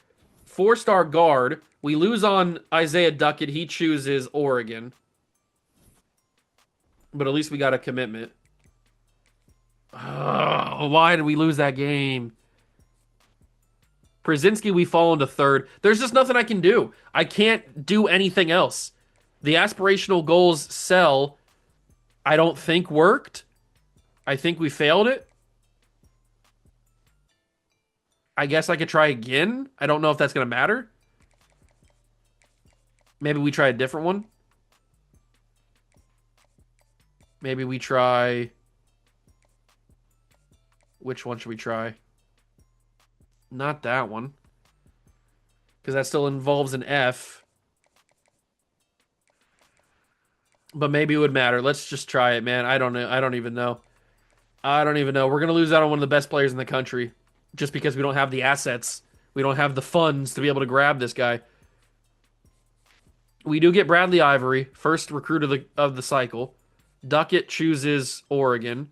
4-star guard. We lose on Isaiah Duckett. He chooses Oregon. But at least we got a commitment. Oh, why did we lose that game? Przinski, we fall into third. There's just nothing I can do. I can't do anything else. The aspirational goals sell. I don't think worked. I think we failed it. I guess I could try again. I don't know if that's going to matter. Maybe we try a different one. Maybe we try... Which one should we try? Not that one. Because that still involves an F. But maybe it would matter. Let's just try it, man. I don't know. I don't even know. I don't even know. We're going to lose out on one of the best players in the country just because we don't have the assets. We don't have the funds to be able to grab this guy. We do get Bradley Ivory, first recruit of the cycle. Duckett chooses Oregon.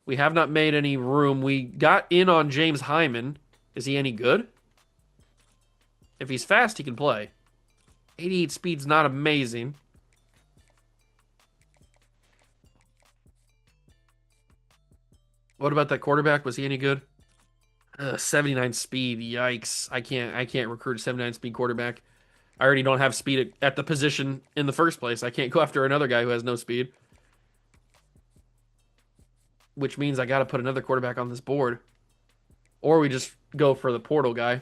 We have not made any room. We got in on James Hyman. Is he any good? If he's fast, he can play. 88 speed's not amazing. What about that quarterback? Was he any good? 79 speed. Yikes. I can't recruit a 79 speed quarterback. I already don't have speed at the position in the first place. I can't go after another guy who has no speed. Which means I got to put another quarterback on this board. Or we just go for the portal guy.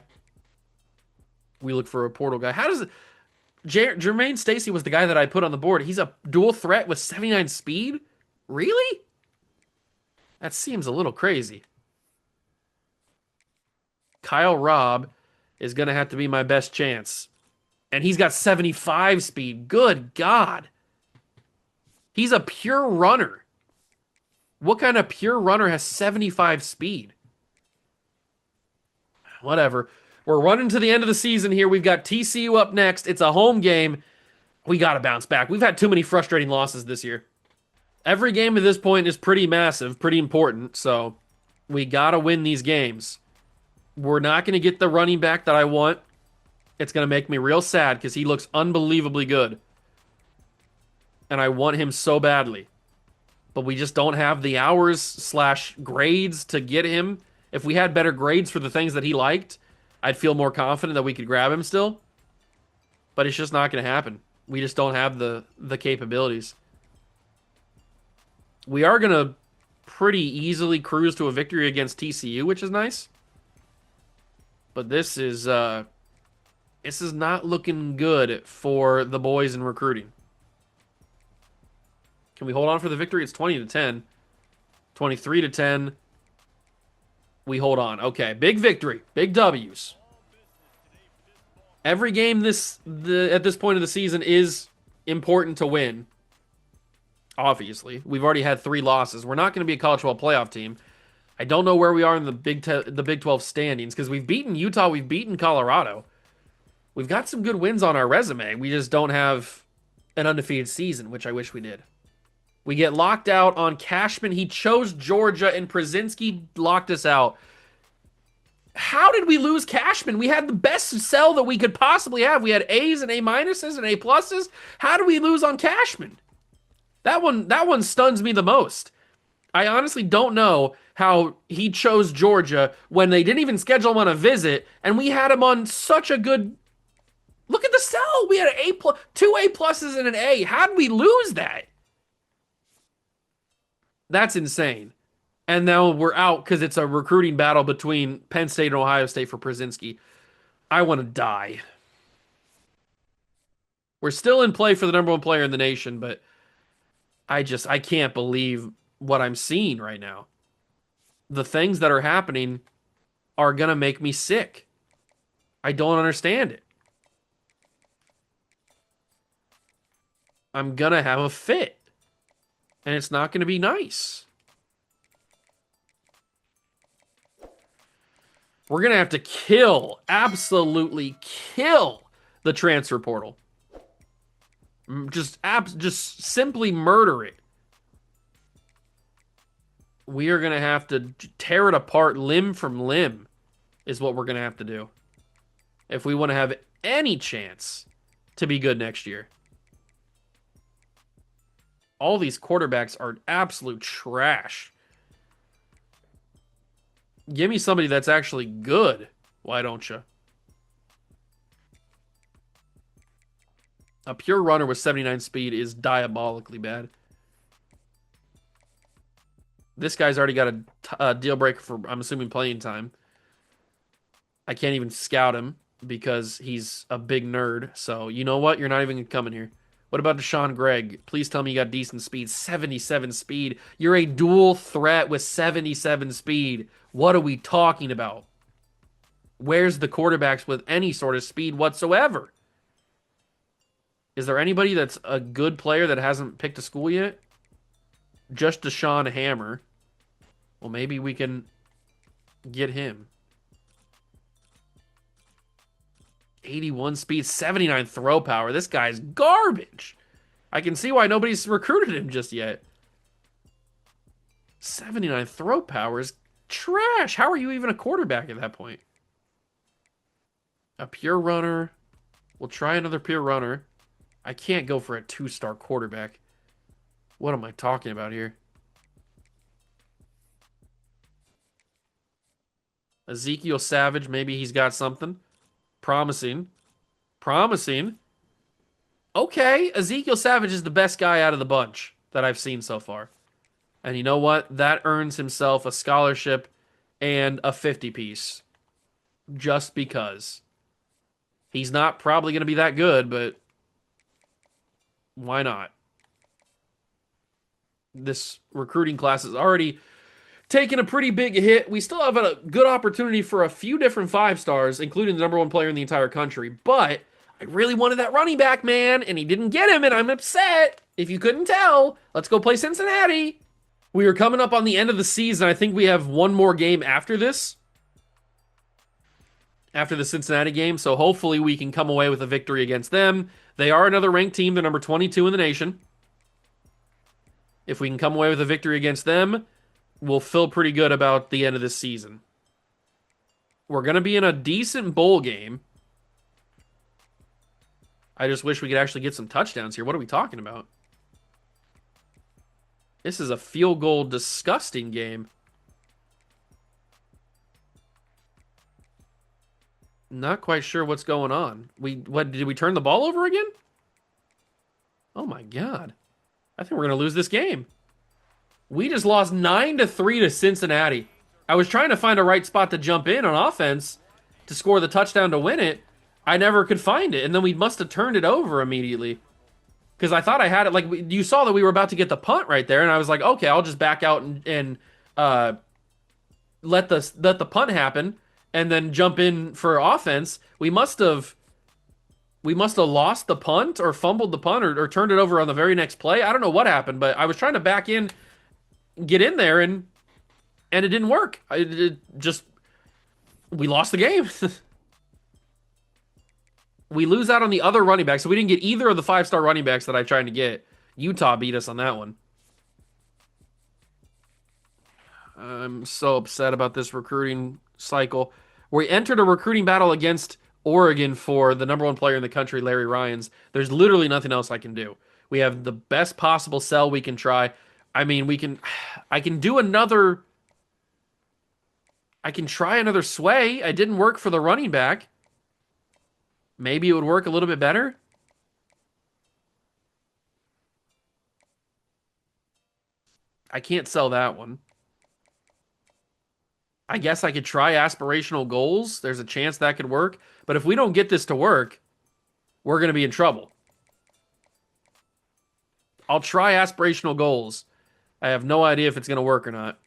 We look for a portal guy. How does it... Jermaine Stacy was the guy that I put on the board. He's a dual threat with 79 speed? Really? That seems a little crazy. Kyle Robb is going to have to be my best chance. And he's got 75 speed. Good God. He's a pure runner. What kind of pure runner has 75 speed? Whatever. We're running to the end of the season here. We've got TCU up next. It's a home game. We got to bounce back. We've had too many frustrating losses this year. Every game at this point is pretty massive, pretty important, so we got to win these games. We're not going to get the running back that I want. It's going to make me real sad because he looks unbelievably good. And I want him so badly. But we just don't have the hours/grades to get him. If we had better grades for the things that he liked, I'd feel more confident that we could grab him still. But it's just not going to happen. We just don't have the capabilities. We are going to pretty easily cruise to a victory against TCU, which is nice. But this is not looking good for the boys in recruiting. Can we hold on for the victory? It's 20-10. 23-10. We hold on. Okay, big victory. Big W's. Every game at this point of the season is important to win. Obviously, we've already had 3 losses. We're not going to be a college football playoff team. I don't know where we are in the Big 12 standings because we've beaten Utah, we've beaten Colorado. We've got some good wins on our resume. We just don't have an undefeated season, which I wish we did. We get locked out on Cashman. He chose Georgia, and Przinski locked us out. How did we lose Cashman? We had the best sell that we could possibly have. We had A's and A minuses and A pluses. How did we lose on Cashman? That one stuns me the most. I honestly don't know how he chose Georgia when they didn't even schedule him on a visit, and we had him on such a good. Look at the sell. We had an A+, 2 A pluses and an A. How did we lose that? That's insane. And now we're out because it's a recruiting battle between Penn State and Ohio State for Przinski. I want to die. We're still in play for the number 1 player in the nation, but I can't believe what I'm seeing right now. The things that are happening are going to make me sick. I don't understand it. I'm going to have a fit. And it's not going to be nice. We're going to have to absolutely kill the transfer portal. Just simply murder it. We are going to have to tear it apart limb from limb is what we're going to have to do. If we want to have any chance to be good next year. All these quarterbacks are absolute trash. Give me somebody that's actually good. Why don't you? A pure runner with 79 speed is diabolically bad. This guy's already got a deal breaker for, I'm assuming, playing time. I can't even scout him because he's a big nerd. So, you know what? You're not even coming here. What about Deshaun Gregg? Please tell me you got decent speed. 77 speed. You're a dual threat with 77 speed. What are we talking about? Where's the quarterbacks with any sort of speed whatsoever? Is there anybody that's a good player that hasn't picked a school yet? Just Deshaun Hammer. Well, maybe we can get him. 81 speed, 79 throw power. This guy's garbage. I can see why nobody's recruited him just yet. 79 throw power is trash. How are you even a quarterback at that point? A pure runner. We'll try another pure runner. I can't go for a 2-star quarterback. What am I talking about here? Ezekiel Savage, maybe he's got something. Promising. Okay, Ezekiel Savage is the best guy out of the bunch that I've seen so far. And you know what? That earns himself a scholarship and a 50-piece. Just because. He's not probably going to be that good, but why not? This recruiting class is already taken a pretty big hit. We still have a good opportunity for a few different 5-stars, including the number 1 player in the entire country. But I really wanted that running back, man, and he didn't get him, and I'm upset. If you couldn't tell, let's go play Cincinnati. We are coming up on the end of the season. I think we have one more game after this. After the Cincinnati game, so hopefully we can come away with a victory against them. They are another ranked team. They're number 22 in the nation. If we can come away with a victory against them, we'll feel pretty good about the end of this season. We're going to be in a decent bowl game. I just wish we could actually get some touchdowns here. What are we talking about? This is a field goal disgusting game. Not quite sure what's going on. Did we turn the ball over again? Oh my God. I think we're going to lose this game. We just lost 9-3 to Cincinnati. I was trying to find a right spot to jump in on offense to score the touchdown to win it. I never could find it, and then we must have turned it over immediately because I thought I had it. Like you saw that we were about to get the punt right there, and I was like, okay, I'll just back out and let the punt happen, and then jump in for offense. We must have lost the punt or fumbled the punt or turned it over on the very next play. I don't know what happened, but I was trying to back in, get in there, and it didn't work. It just we lost the game. We lose out on the other running back, so we didn't get either of the 5-star running backs that I tried to get. Utah beat us on that one. I'm so upset about this recruiting cycle. We entered a recruiting battle against Oregon for the number one player in the country, Larry Ryans. There's literally nothing else I can do. We have the best possible sell we can try. I mean, I can do another, I can try another sway. I didn't work for the running back. Maybe it would work a little bit better. I can't sell that one. I guess I could try aspirational goals. There's a chance that could work. But if we don't get this to work, we're going to be in trouble. I'll try aspirational goals. I have no idea if it's going to work or not.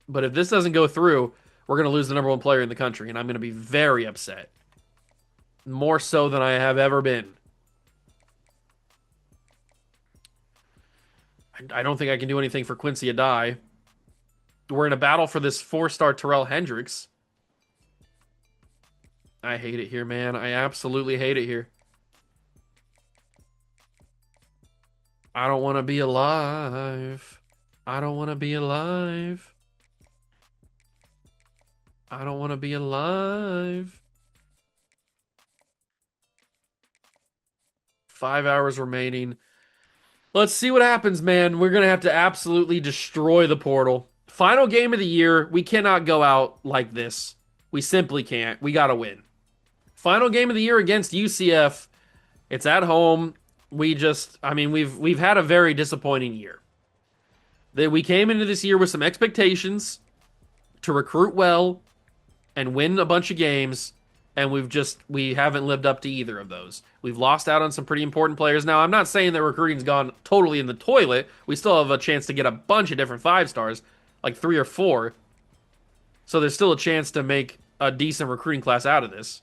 But if this doesn't go through, we're going to lose the number one player in the country, and I'm going to be very upset. More so than I have ever been. I don't think I can do anything for Quincy Adai. We're in a battle for this 4-star Terrell Hendricks. I hate it here, man. I absolutely hate it here. I don't want to be alive. I don't want to be alive. I don't want to be alive. 5 hours remaining. Let's see what happens, man. We're going to have to absolutely destroy the portal. Final game of the year. We cannot go out like this. We simply can't. We got to win. Final game of the year against UCF. It's at home. We've had a very disappointing year. That we came into this year with some expectations to recruit well and win a bunch of games, and we haven't lived up to either of those. We've lost out on some pretty important players. Now, I'm not saying that recruiting's gone totally in the toilet. We still have a chance to get a bunch of different 5-stars, like 3 or 4. So there's still a chance to make a decent recruiting class out of this.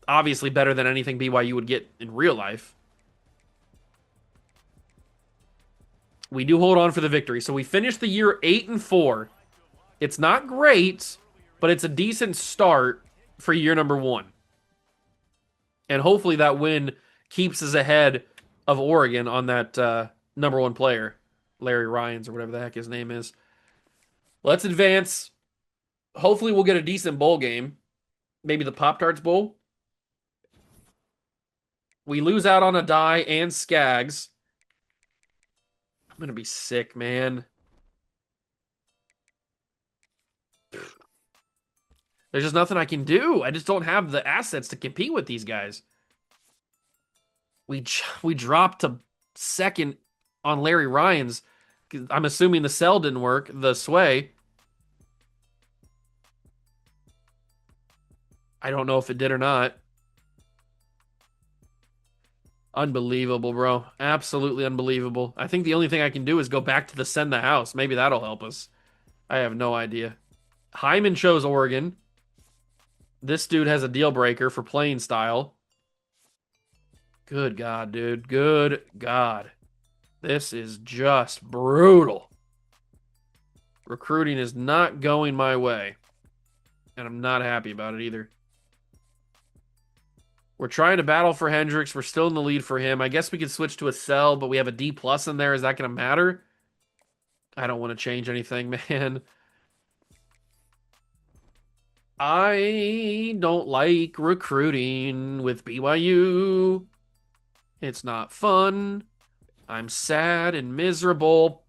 Obviously better than anything BYU would get in real life. We do hold on for the victory. So we finished the year 8-4. It's not great, but it's a decent start for year number 1. And hopefully that win keeps us ahead of Oregon on that number 1 player, Larry Ryans or whatever the heck his name is. Let's advance. Hopefully we'll get a decent bowl game. Maybe the Pop-Tarts Bowl. We lose out on Adai and Skaggs. I'm going to be sick, man. There's just nothing I can do. I just don't have the assets to compete with these guys. We dropped to second on Larry Ryans. I'm assuming the sell didn't work, the sway. I don't know if it did or not. Unbelievable, bro. Absolutely unbelievable. I think the only thing I can do is go back to the send the house. Maybe that'll help us. I have no idea. Hyman chose Oregon. This dude has a deal breaker for playing style. Good God, dude. Good God. This is just brutal. Recruiting is not going my way. And I'm not happy about it either. We're trying to battle for Hendricks. We're still in the lead for him. I guess we could switch to a sell, but we have a D plus in there. Is that going to matter? I don't want to change anything, man. I don't like recruiting with BYU. It's not fun. I'm sad and miserable.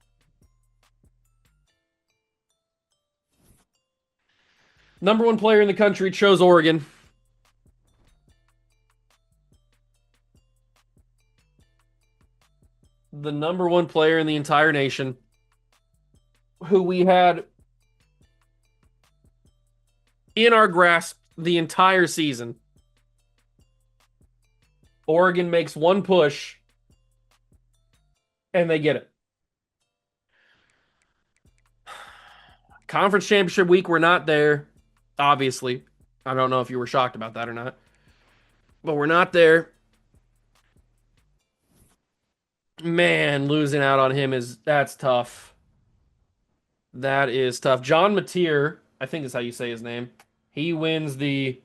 Number 1 player in the country chose Oregon. the number one player in the entire nation, who we had in our grasp the entire season. Oregon makes one push and they get it. Conference championship week, we're not there, obviously. I don't know if you were shocked about that or not, but we're not there. Man, losing out on him that's tough. That is tough. John Mateer, I think is how you say his name. He wins the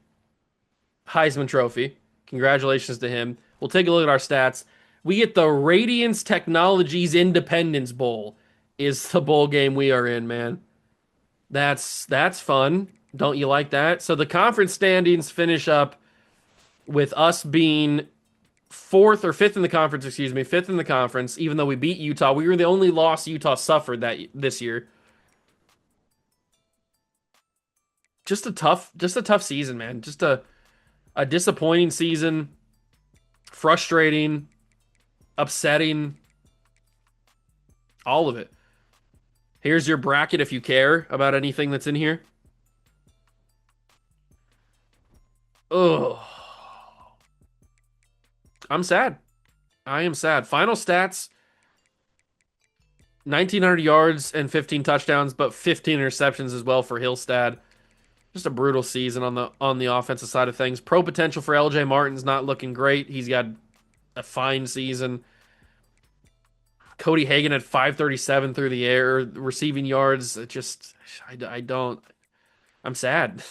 Heisman Trophy. Congratulations to him. We'll take a look at our stats. We get the Radiance Technologies Independence Bowl is the bowl game we are in, man. That's fun. Don't you like that? So the conference standings finish up with us being fourth or fifth in the conference, excuse me, fifth in the conference, even though we beat Utah. We were the only loss Utah suffered this year. Just a tough season, man. Just a disappointing season, frustrating, upsetting, all of it. Here's your bracket if you care about anything that's in here. Ugh. I'm sad. I am sad. Final stats 1,900 yards and 15 touchdowns, but 15 interceptions as well for Hillstad. Just a brutal season on the offensive side of things. Pro potential for LJ Martin's not looking great. He's got a fine season. Cody Hagan at 537 through the air, receiving yards. I don't. I'm sad.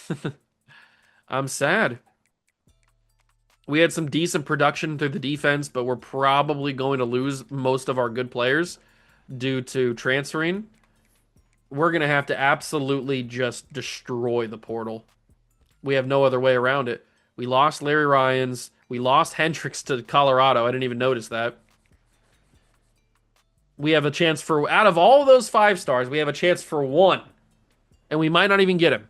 I'm sad. We had some decent production through the defense, but we're probably going to lose most of our good players due to transferring. We're going to have to absolutely just destroy the portal. We have no other way around it. We lost Larry Ryans. We lost Hendricks to Colorado. I didn't even notice that. We have a chance for, out of all those 5 stars, we have a chance for one. And we might not even get him.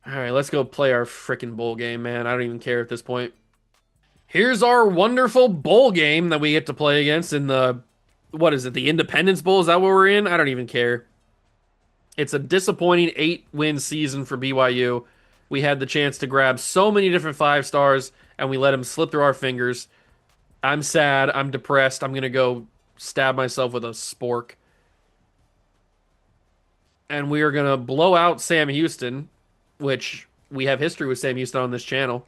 All right, let's go play our freaking bowl game, man. I don't even care at this point. Here's our wonderful bowl game that we get to play against in the, what is it, the Independence Bowl? Is that what we're in? I don't even care. It's a disappointing 8-win season for BYU. We had the chance to grab so many different 5 stars, and we let them slip through our fingers. I'm sad. I'm depressed. I'm going to go stab myself with a spork. And we are going to blow out Sam Houston, which we have history with Sam Houston on this channel.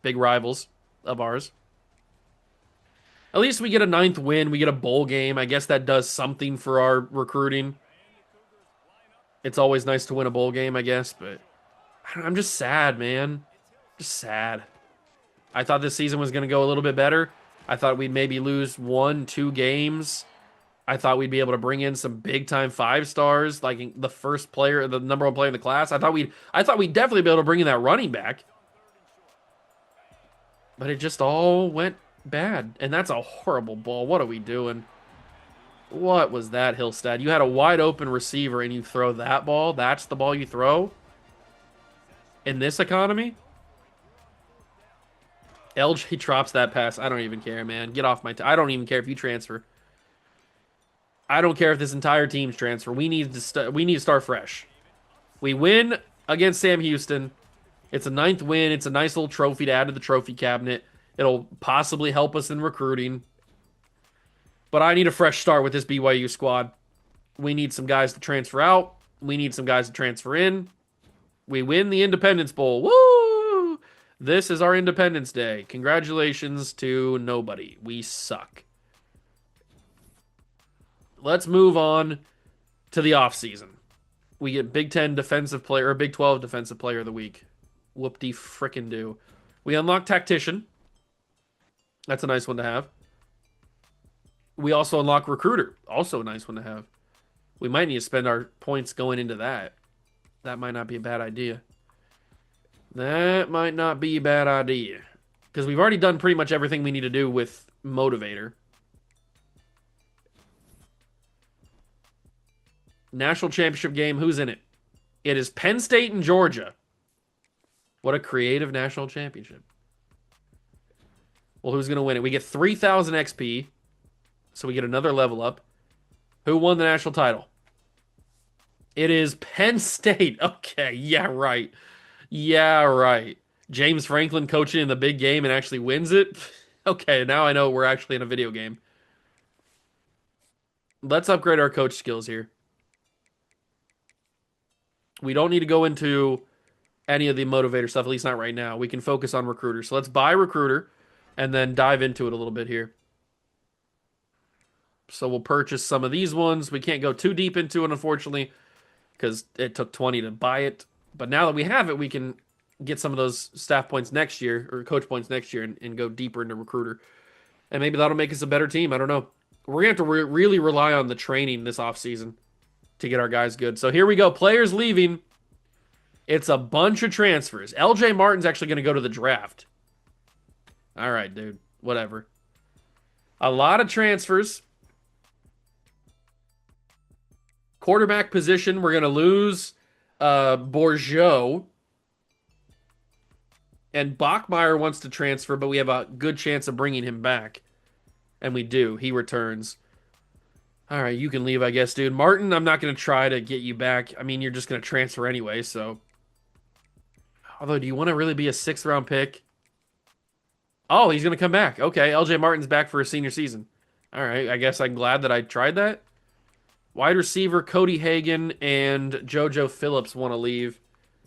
Big rivals of ours. At least we get a 9th win. We get a bowl game. I guess that does something for our recruiting. It's always nice to win a bowl game, I guess, but I'm just sad, man. Just sad. I thought this season was going to go a little bit better. I thought we'd maybe lose 1-2 games. I thought we'd be able to bring in some big time 5 stars, like the first player, the number 1 player in the class. I thought we'd definitely be able to bring in that running back. But it just all went bad. And that's a horrible ball. What are we doing? What was that, Hillstad? You had a wide open receiver and you throw that ball? That's the ball you throw? In this economy? LJ drops that pass. I don't even care, man. Get off my... I don't even care if you transfer. I don't care if this entire team's transfer. We need to start fresh. We win against Sam Houston. It's a 9th win. It's a nice little trophy to add to the trophy cabinet. It'll possibly help us in recruiting. But I need a fresh start with this BYU squad. We need some guys to transfer out. We need some guys to transfer in. We win the Independence Bowl. Woo! This is our Independence Day. Congratulations to nobody. We suck. Let's move on to the offseason. We get Big 10 defensive player or Big 12 defensive player of the week. Whoop-de frickin' do. We unlock Tactician. That's a nice one to have. We also unlock Recruiter. Also a nice one to have. We might need to spend our points going into that. That might not be a bad idea. That might not be a bad idea. Because we've already done pretty much everything we need to do with Motivator. National championship game, who's in it? It is Penn State and Georgia. What a creative national championship. Well, who's going to win it? We get 3,000 XP, so we get another level up. Who won the national title? It is Penn State. Okay, yeah, right. Yeah, right. James Franklin coaching in the big game and actually wins it. Okay, now I know we're actually in a video game. Let's upgrade our coach skills here. We don't need to go into any of the motivator stuff, at least not right now. We can focus on recruiter. So let's buy recruiter and then dive into it a little bit here. So we'll purchase some of these ones. We can't go too deep into it, unfortunately, because it took 20 to buy it. But now that we have it, we can get some of those staff points next year or coach points next year and go deeper into recruiter. And maybe that'll make us a better team. I don't know. We're going to have to really rely on the training this offseason to get our guys good. So here we go. Players leaving. It's a bunch of transfers. LJ Martin's actually going to go to the draft. All right, dude. Whatever. A lot of transfers. Quarterback position, we're going to lose Bourgeau. And Bachmeyer wants to transfer, but we have a good chance of bringing him back. And we do. He returns. All right, you can leave, I guess, dude. Martin, I'm not going to try to get you back. I mean, you're just going to transfer anyway, so. Although, do you want to really be a 6th-round pick? Oh, he's going to come back. Okay, LJ Martin's back for his senior season. All right, I guess I'm glad that I tried that. Wide receiver Cody Hagan and JoJo Phillips want to leave.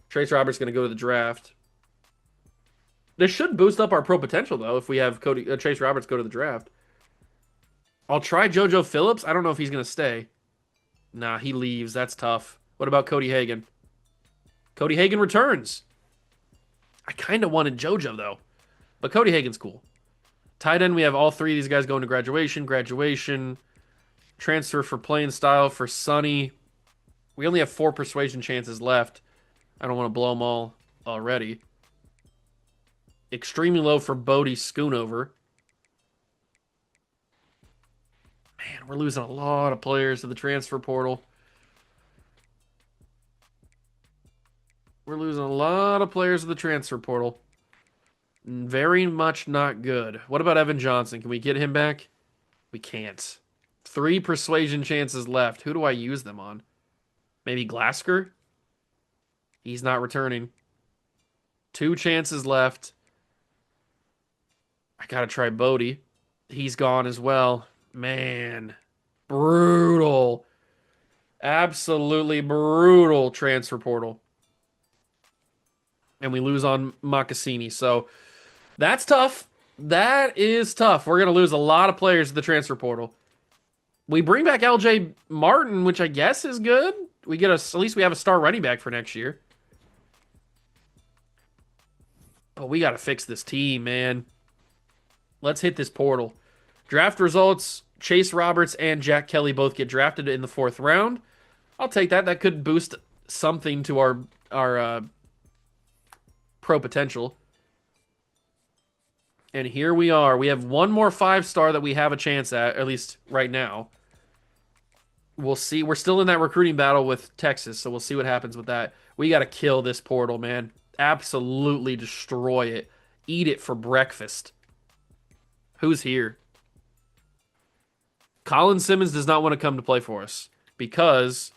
Trace Roberts going to go to the draft. This should boost up our pro potential, though, if we have Trace Roberts go to the draft. I'll try JoJo Phillips. I don't know if he's going to stay. Nah, he leaves. That's tough. What about Cody Hagan? Cody Hagan returns. I kind of wanted JoJo, though. But Cody Hagan's cool. Tight end, we have all 3 of these guys going to graduation. Graduation. Transfer for playing style for Sonny. We only have 4 persuasion chances left. I don't want to blow them all already. Extremely low for Bodie Schoonover. Man, we're losing a lot of players to the transfer portal. We're losing a lot of players to the transfer portal. Very much not good. What about Evan Johnson? Can we get him back? We can't. 3 persuasion chances left. Who do I use them on? Maybe Glasker? He's not returning. 2 chances left. I gotta try Bodie. He's gone as well. Man. Brutal. Absolutely brutal transfer portal. And we lose on Mocassini. So that's tough. That is tough. We're going to lose a lot of players to the transfer portal. We bring back LJ Martin, which I guess is good. We get at least we have a star running back for next year. But we got to fix this team, man. Let's hit this portal. Draft results, Chase Roberts and Jack Kelly both get drafted in the 4th round. I'll take that. That could boost something to our pro potential. And here we are. We have one more 5-star that we have a chance at least right now. We'll see. We're still in that recruiting battle with Texas, so we'll see what happens with that. We got to kill this portal, man. Absolutely destroy it. Eat it for breakfast. Who's here? Colin Simmons does not want to come to play for us because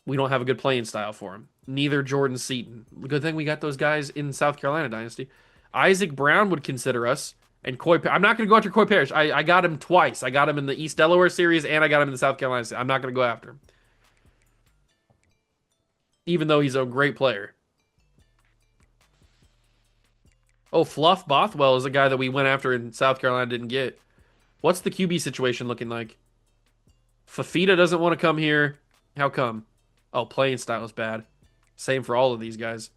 we don't have a good playing style for him. Neither Jordan Seaton. Good thing we got those guys in South Carolina Dynasty. Isaac Brown would consider us. And Coy, I'm not going to go after Coy Parrish. I got him twice. I got him in the East Delaware series and I got him in the South Carolina series. I'm not going to go after him. Even though he's a great player. Oh, Fluff Bothwell is a guy that we went after in South Carolina didn't get. What's the QB situation looking like? Fafita doesn't want to come here. How come? Oh, playing style is bad. Same for all of these guys.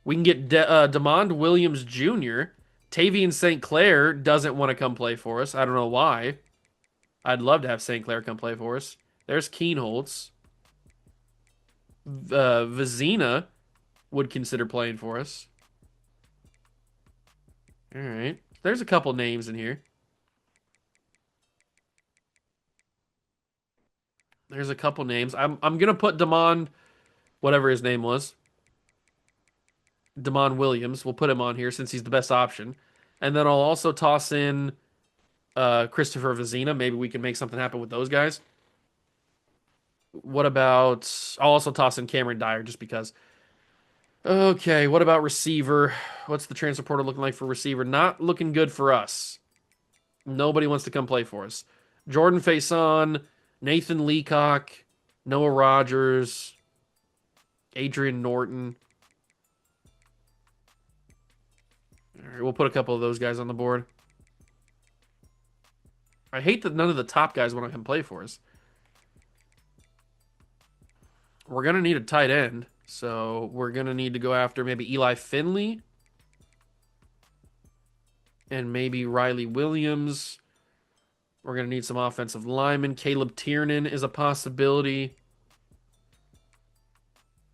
We can get DeMond Williams Jr. Tavian St. Clair doesn't want to come play for us. I don't know why. I'd love to have St. Clair come play for us. There's Keenholtz. Vizina would consider playing for us. All right. There's a couple names in here. There's a couple names. I'm gonna put Damon, whatever his name was. Damon Williams. We'll put him on here since he's the best option. And then I'll also toss in Christopher Vizina. Maybe we can make something happen with those guys. What about? I'll also toss in Cameron Dyer just because. Okay, what about receiver? What's the transfer portal looking like for receiver? Not looking good for us. Nobody wants to come play for us. Jordan Faison, Nathan Leacock, Noah Rogers, Adrian Norton. All right, we'll put a couple of those guys on the board. I hate that none of the top guys want to come play for us. We're going to need a tight end. So we're going to need to go after maybe Eli Finley and maybe Riley Williams. We're going to need some offensive linemen. Caleb Tiernan is a possibility.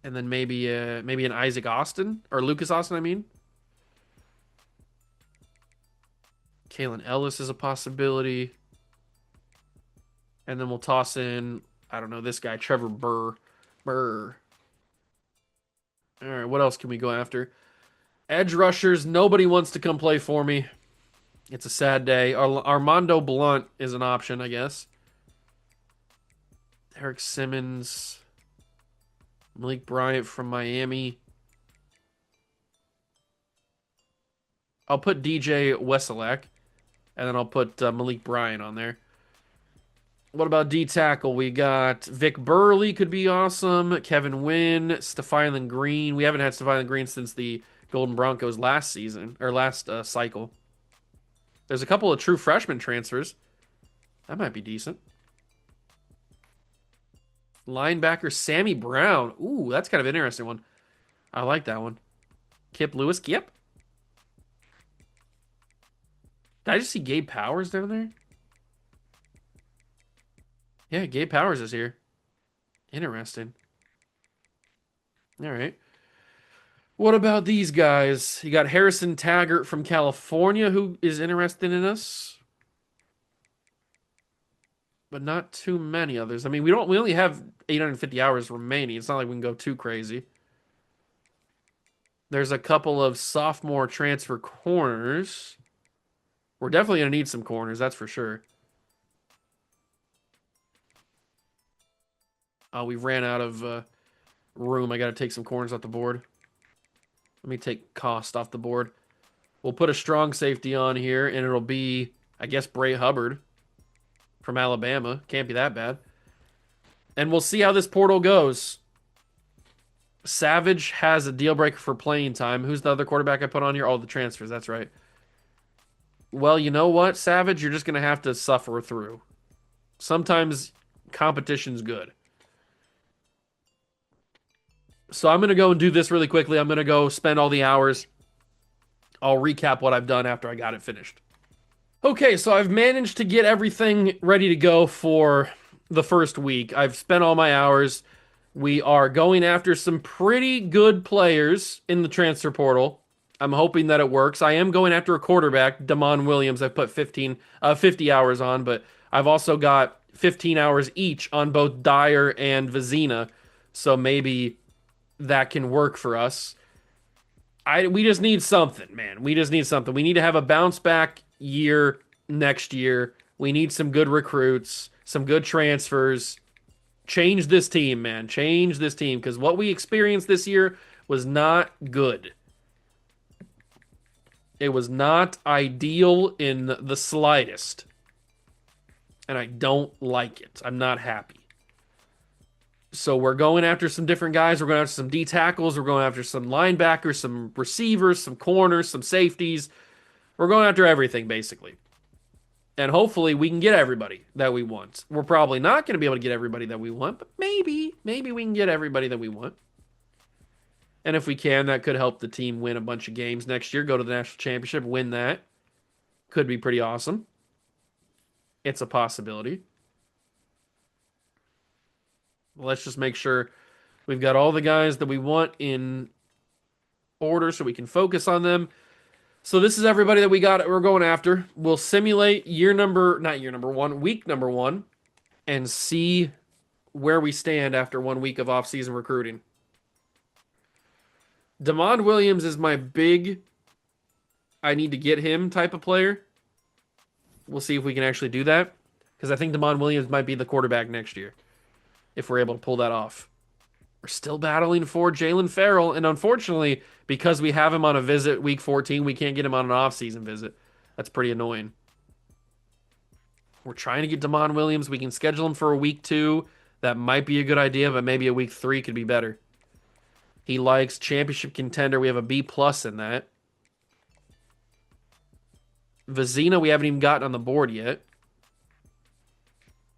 And then maybe an Isaac Austin or Lucas Austin, I mean. Kalen Ellis is a possibility. And then we'll toss in, I don't know, this guy, Trevor Burr. All right, what else can we go after? Edge rushers, nobody wants to come play for me. It's a sad day. Armando Blunt is an option, I guess. Eric Simmons. Malik Bryant from Miami. I'll put DJ Wesolak. And then I'll put Malik Bryant on there. What about D tackle? We got Vic Burley could be awesome. Kevin Wynn, Stefan Green. We haven't had Stefan Green since the Golden Broncos last season or last cycle. There's a couple of true freshman transfers. That might be decent. Linebacker Sammy Brown. Ooh, that's kind of an interesting one. I like that one. Kip Lewis. Yep. Did I just see Gabe Powers down there? Yeah, Gabe Powers is here. Interesting. All right. What about these guys? You got Harrison Taggart from California who is interested in us. But not too many others. I mean, we only have 850 hours remaining. It's not like we can go too crazy. There's a couple of sophomore transfer corners. We're definitely going to need some corners, that's for sure. Oh, we ran out of room. I got to take some corners off the board. Let me take cost off the board. We'll put a strong safety on here, and it'll be, I guess, Bray Hubbard from Alabama. Can't be that bad. And we'll see how this portal goes. Savage has a deal breaker for playing time. Who's the other quarterback I put on here? Oh, the transfers. That's right. Well, you know what, Savage? You're just going to have to suffer through. Sometimes competition's good. So I'm going to go and do this really quickly. I'm going to go spend all the hours. I'll recap what I've done after I got it finished. Okay, so I've managed to get everything ready to go for the first week. I've spent all my hours. We are going after some pretty good players in the transfer portal. I'm hoping that it works. I am going after a quarterback, Damon Williams. I've put 50 hours on, but I've also got 15 hours each on both Dyer and Vizina. So maybe that can work for us. We just need something, man. We just need something. We need to have a bounce back year next year. We need some good recruits, some good transfers. Change this team, man. Change this team, because what we experienced this year was not good. It was not ideal in the slightest. And I don't like it. I'm not happy. So we're going after some different guys. We're going after some D tackles. We're going after some linebackers, some receivers, some corners, some safeties. We're going after everything, basically. And hopefully we can get everybody that we want. We're probably not going to be able to get everybody that we want, but maybe we can get everybody that we want. And if we can, that could help the team win a bunch of games next year, go to the national championship, win that. Could be pretty awesome. It's a possibility. Let's just make sure we've got all the guys that we want in order so we can focus on them. So this is everybody that we're going after. We'll simulate week number one, and see where we stand after 1 week of off-season recruiting. Damon Williams is my big I need to get him type of player. We'll see if we can actually do that. Because I think Damon Williams might be the quarterback next year if we're able to pull that off. We're still battling for Jalen Farrell, and unfortunately, because we have him on a visit week 14, we can't get him on an off-season visit. That's pretty annoying. We're trying to get Damon Williams. We can schedule him for a week 2. That might be a good idea, but maybe a week 3 could be better. He likes championship contender. We have a B plus in that. Vizina, we haven't even gotten on the board yet.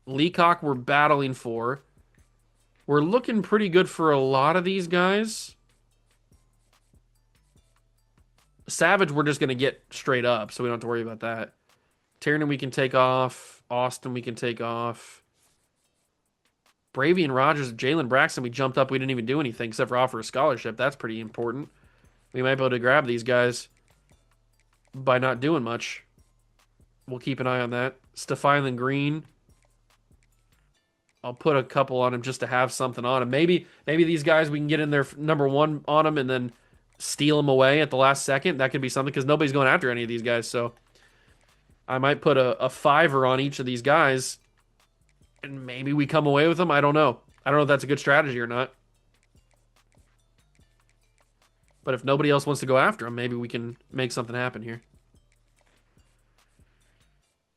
Leacock, we're battling for. We're looking pretty good for a lot of these guys. Savage, we're just going to get straight up, so we don't have to worry about that. Tiernan, we can take off. Austin, we can take off. Bravey and Rogers, Jalen Braxton, we jumped up. We didn't even do anything except for offer a scholarship. That's pretty important. We might be able to grab these guys by not doing much. We'll keep an eye on that. Stefan Green. I'll put a couple on him just to have something on him. Maybe these guys we can get in there number 1 on them and then steal them away at the last second. That could be something because nobody's going after any of these guys. So I might put a 5er on each of these guys and maybe we come away with them. I don't know. I don't know if that's a good strategy or not. But if nobody else wants to go after them, maybe we can make something happen here.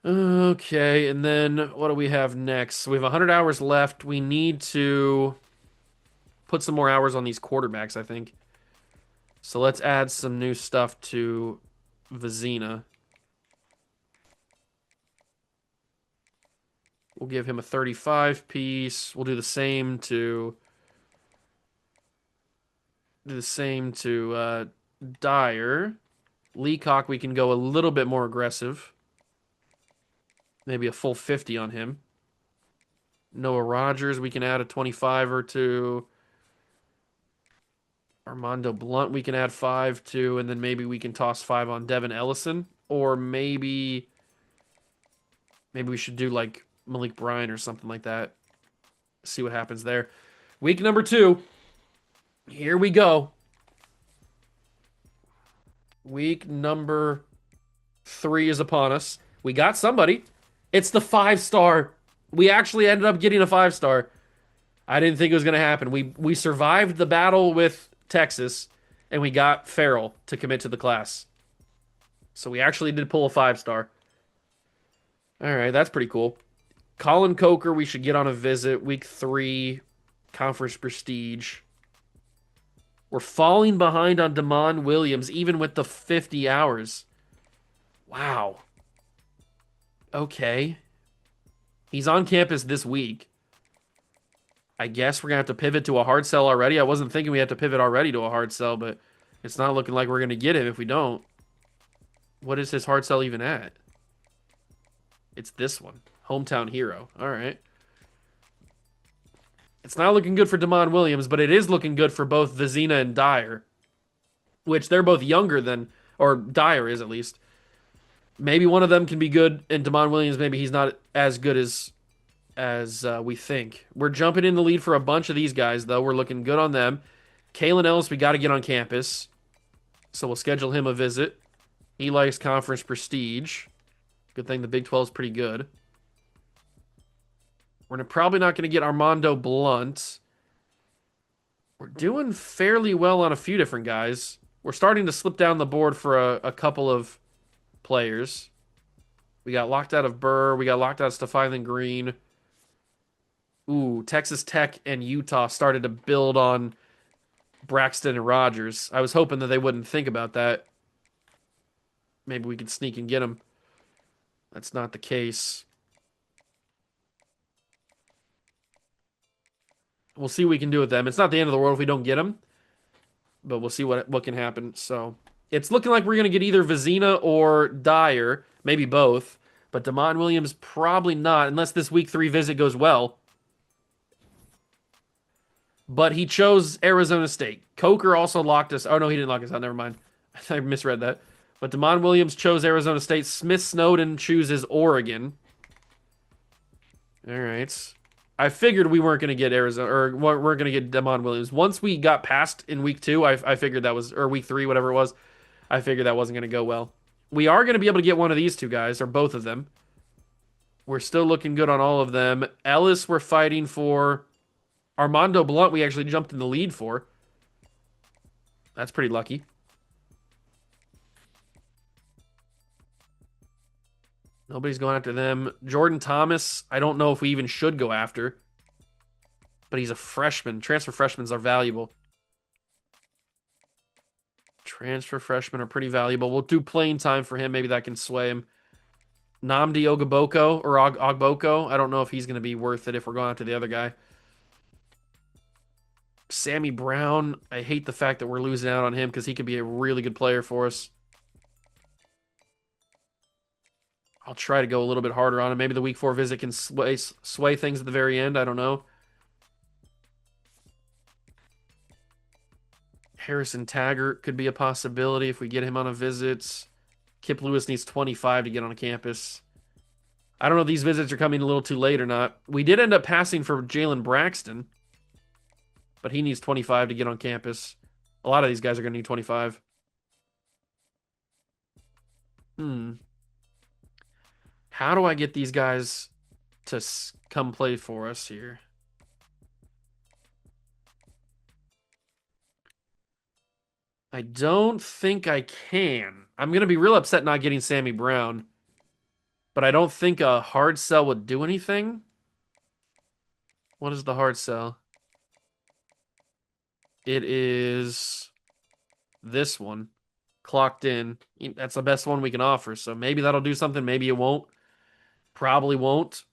Okay, and then what do we have next? So we have 100 hours left. We need to put some more hours on these quarterbacks, I think. So let's add some new stuff to Vizina. We'll give him a 35 piece. We'll do the same to Dyer. Leacock, we can go a little bit more aggressive. Maybe a full 50 on him. Noah Rogers, we can add a 25 to. Armando Blunt, we can add 5 to, and then maybe we can toss 5 on Devin Ellison. Or maybe we should do like Malik Bryan or something like that. See what happens there. Week number 2. Here we go. Week number 3 is upon us. We got somebody. It's the 5-star. We actually ended up getting a 5-star. I didn't think it was going to happen. We survived the battle with Texas, and we got Farrell to commit to the class. So we actually did pull a 5-star. All right, that's pretty cool. Colin Coker, we should get on a visit. Week 3, conference prestige. We're falling behind on Damon Williams, even with the 50 hours. Wow. Okay. He's on campus this week. I guess we're going to have to pivot to a hard sell already. I wasn't thinking we had to pivot already to a hard sell, but it's not looking like we're going to get him if we don't. What is his hard sell even at? It's this one. Hometown hero. All right. It's not looking good for Damon Williams, but it is looking good for both Vizina and Dyer, which they're both younger than, or Dyer is at least. Maybe one of them can be good, and Damon Williams, maybe he's not as good as we think. We're jumping in the lead for a bunch of these guys, though. We're looking good on them. Kalen Ellis, we got to get on campus, so we'll schedule him a visit. He likes conference prestige. Good thing the Big 12 is pretty good. We're probably not going to get Armando Blunt. We're doing fairly well on a few different guys. We're starting to slip down the board for a couple of players. We got locked out of Burr. We got locked out of Stefan Green. Ooh, Texas Tech and Utah started to build on Braxton and Rogers. I was hoping that they wouldn't think about that. Maybe we could sneak and get them. That's not the case. We'll see what we can do with them. It's not the end of the world if we don't get them, but we'll see what can happen. So it's looking like we're going to get either Vizina or Dyer, maybe both, but Damon Williams probably not, unless this week 3 visit goes well. But he chose Arizona State. Coker also locked us. Oh, no, he didn't lock us out. Never mind. I misread that. But Damon Williams chose Arizona State. Smith Snowden chooses Oregon. All right. I figured we weren't going to get Arizona, or weren't going to get Damon Williams. Once we got past in week 2, I figured that was, or week 3, whatever it was, I figured that wasn't going to go well. We are going to be able to get one of these two guys, or both of them. We're still looking good on all of them. Ellis, we're fighting for. Armando Blunt, we actually jumped in the lead for. That's pretty lucky. Nobody's going after them. Jordan Thomas, I don't know if we even should go after. But he's a freshman. Transfer freshmen are valuable. Transfer freshmen are pretty valuable. We'll do playing time for him. Maybe that can sway him. Nnamdi Ogboko or Ogboko. I don't know if he's going to be worth it if we're going after the other guy. Sammy Brown. I hate the fact that we're losing out on him because he could be a really good player for us. I'll try to go a little bit harder on him. Maybe the week 4 visit can sway things at the very end. I don't know. Harrison Taggart could be a possibility if we get him on a visit. Kip Lewis needs 25 to get on campus. I don't know if these visits are coming a little too late or not. We did end up passing for Jalen Braxton, but he needs 25 to get on campus. A lot of these guys are going to need 25. How do I get these guys to come play for us here? I don't think I can. I'm going to be real upset not getting Sammy Brown, but I don't think a hard sell would do anything. What is the hard sell? It is this one. Clocked in. That's the best one we can offer, so maybe that'll do something. Maybe it won't. Probably won't.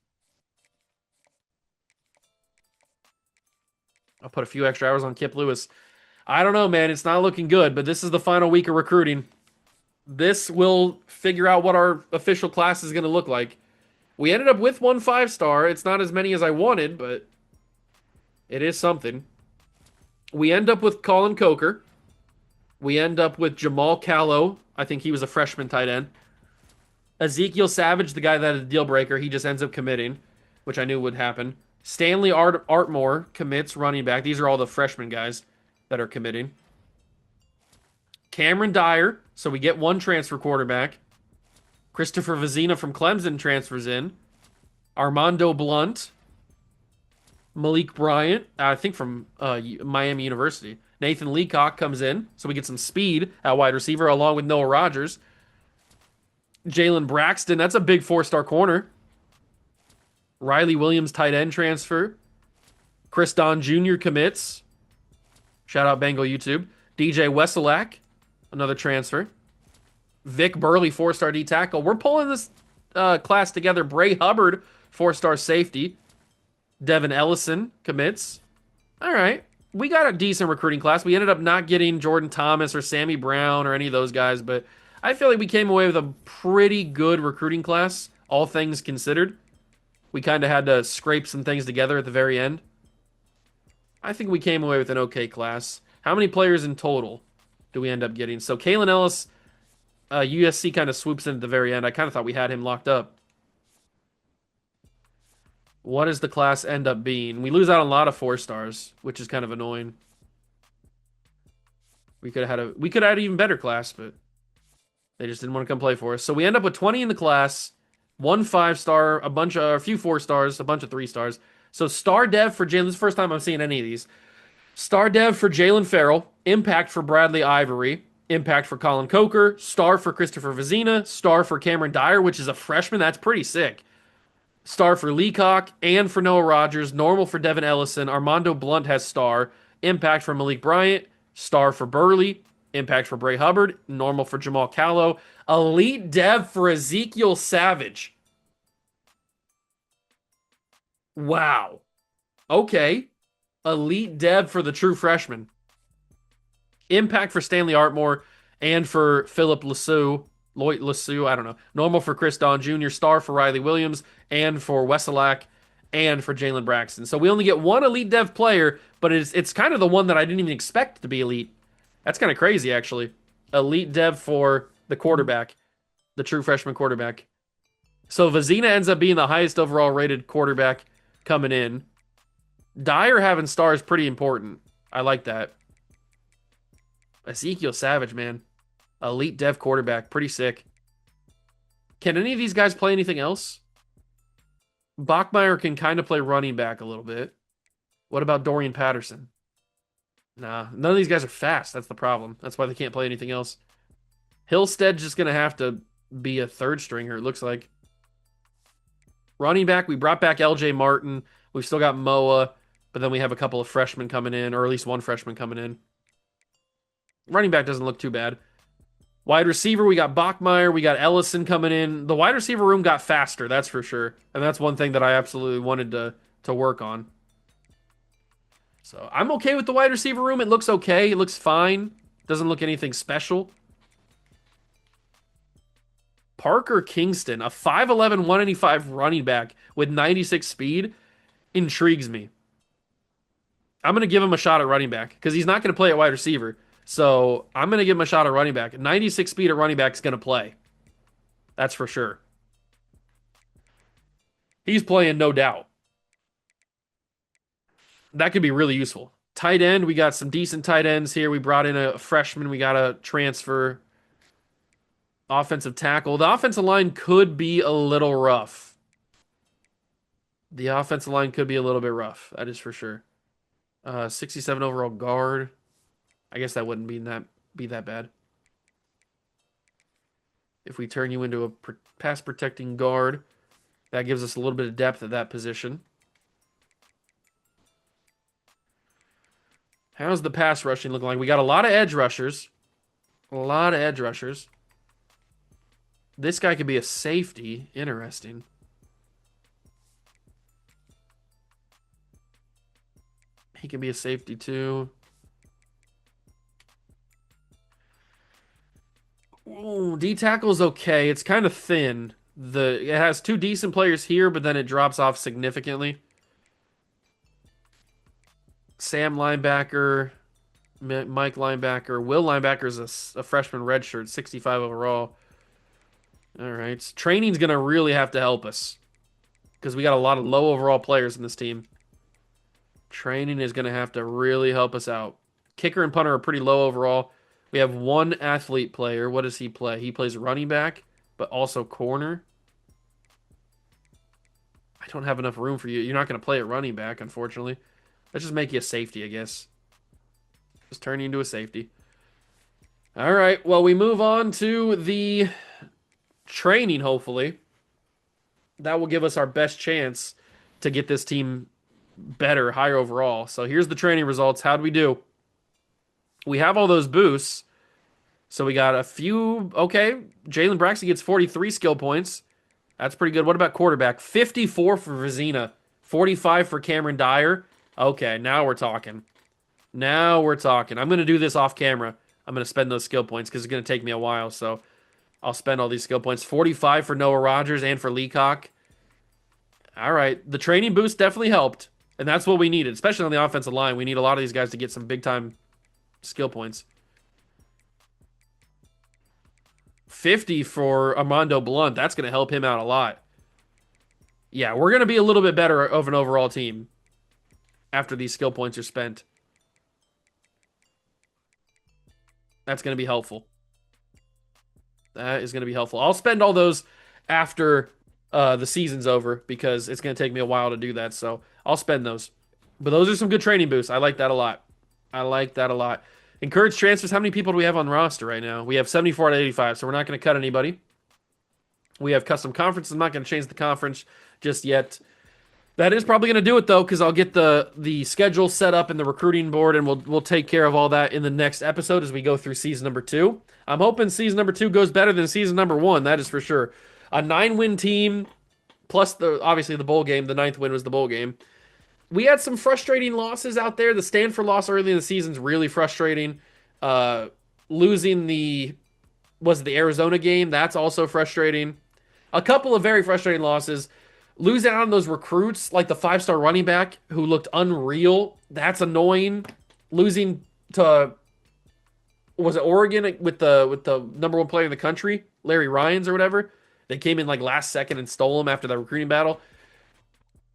I'll put a few extra hours on Kip Lewis. I don't know, man. It's not looking good, but this is the final week of recruiting. This will figure out what our official class is going to look like. We ended up with 1 5-star. It's not as many as I wanted, but it is something. We end up with Colin Coker. We end up with Jamal Callow. I think he was a freshman tight end. Ezekiel Savage, the guy that is a deal breaker, he just ends up committing, which I knew would happen. Stanley Artmore commits running back. These are all the freshman guys that are committing. Cameron Dyer, so we get 1 transfer quarterback. Christopher Vizina from Clemson transfers in. Armando Blunt. Malik Bryant, I think from Miami University. Nathan Leacock comes in, so we get some speed at wide receiver along with Noah Rogers. Jalen Braxton, that's a big 4-star corner. Riley Williams, tight end transfer. Chris Don Jr. commits. Shout out Bengal YouTube. DJ Wesolak, another transfer. Vic Burley, 4-star D tackle. We're pulling this class together. Bray Hubbard, 4-star safety. Devin Ellison commits. All right. We got a decent recruiting class. We ended up not getting Jordan Thomas or Sammy Brown or any of those guys, but I feel like we came away with a pretty good recruiting class, all things considered. We kind of had to scrape some things together at the very end. I think we came away with an okay class. How many players in total do we end up getting? So Kalen Ellis, USC kind of swoops in at the very end. I kind of thought we had him locked up. What does the class end up being? We lose out on a lot of 4-stars, which is kind of annoying. We could have had an even better class, but they just didn't want to come play for us. So we end up with 20 in the class, 1 5-star, a few 4-stars, a bunch of 3-stars. So star dev for Jalen. This is the first time I'm seeing any of these. Star dev for Jalen Farrell. Impact for Bradley Ivory. Impact for Colin Coker. Star for Christopher Vizina. Star for Cameron Dyer, which is a freshman. That's pretty sick. Star for Leacock and for Noah Rogers. Normal for Devin Ellison. Armando Blunt has star. Impact for Malik Bryant. Star for Burley. Impact for Bray Hubbard. Normal for Jamal Callow. Elite dev for Ezekiel Savage. Wow. Okay. Elite dev for the true freshman. Impact for Stanley Artmore and for Philip Lloyd Lassou, I don't know. Normal for Chris Don Jr., star for Riley Williams, and for Wesolak, and for Jalen Braxton. So we only get 1 elite dev player, but it's kind of the one that I didn't even expect to be elite. That's kind of crazy, actually. Elite dev for the quarterback, the true freshman quarterback. So Vizina ends up being the highest overall rated quarterback coming in. Dyer having star is pretty important. I like that. Ezekiel Savage, man. Elite dev quarterback. Pretty sick. Can any of these guys play anything else? Bachmeyer can kind of play running back a little bit. What about Dorian Patterson? Nah, none of these guys are fast. That's the problem. That's why they can't play anything else. Hillstead's just going to have to be a third stringer, it looks like. Running back, we brought back LJ Martin. We've still got Moa, but then we have a couple of freshmen coming in, or at least one freshman coming in. Running back doesn't look too bad. Wide receiver, we got Bachmeyer, we got Ellison coming in. The wide receiver room got faster, that's for sure. And that's one thing that I absolutely wanted to work on. So I'm okay with the wide receiver room. It looks okay. It looks fine. Doesn't look anything special. Parker Kingston, a 5'11", 185 running back with 96 speed, intrigues me. I'm going to give him a shot at running back because he's not going to play at wide receiver. So I'm going to give him a shot at running back. 96 speed at running back is going to play. That's for sure. He's playing, no doubt. That could be really useful. Tight end, we got some decent tight ends here. We brought in a freshman. We got a transfer. Offensive tackle. The offensive line could be a little rough. The offensive line could be a little bit rough. That is for sure. 67 overall guard. I guess that wouldn't be that bad. If we turn you into a pass protecting guard, that gives us a little bit of depth at that position. How's the pass rushing looking like? We got a lot of edge rushers. A lot of edge rushers. This guy could be a safety. Interesting. He can be a safety too. Ooh, D tackle's okay. It's kind of thin. It has two decent players here, but then it drops off significantly. Sam linebacker, Mike linebacker, Will linebacker is a freshman redshirt, 65 overall. All right, training's gonna really have to help us because we got a lot of low overall players in this team. Training is gonna have to really help us out. Kicker and punter are pretty low overall. We have one athlete player. What does he play? He plays running back, but also corner. I don't have enough room for you. You're not gonna play at running back, unfortunately. Let's just make you a safety, I guess. Just turn you into a safety. All right, well, we move on to the training, hopefully. That will give us our best chance to get this team better, higher overall. So here's the training results. How'd we do? We have all those boosts. So we got a few. Okay, Jalen Braxton gets 43 skill points. That's pretty good. What about quarterback? 54 for Vizina. 45 for Cameron Dyer. Okay, now we're talking. Now we're talking. I'm going to do this off camera. I'm going to spend those skill points because it's going to take me a while. So I'll spend all these skill points. 45 for Noah Rogers and for Leacock. All right. The training boost definitely helped. And that's what we needed, especially on the offensive line. We need a lot of these guys to get some big-time skill points. 50 for Armando Blunt. That's going to help him out a lot. Yeah, we're going to be a little bit better of an overall team after these skill points are spent. That's going to be helpful. That is going to be helpful. I'll spend all those after the season's over because it's going to take me a while to do that. So I'll spend those. But those are some good training boosts. I like that a lot. I like that a lot. Encourage transfers. How many people do we have on roster right now? We have 74 out of 85, so we're not going to cut anybody. We have custom conferences. I'm not going to change the conference just yet. That is probably going to do it, though, because I'll get the schedule set up in the recruiting board, and we'll take care of all that in the next episode as we go through season number 2. I'm hoping season number 2 goes better than season number 1. That is for sure. A 9-win team, plus obviously the bowl game. The 9th win was the bowl game. We had some frustrating losses out there. The Stanford loss early in the season is really frustrating. Losing the Arizona game, that's also frustrating. A couple of very frustrating losses. Losing out on those recruits, like the 5-star running back who looked unreal, that's annoying. Losing to, was it Oregon with the number 1 player in the country, Larry Ryans or whatever? They came in like last second and stole him after the recruiting battle.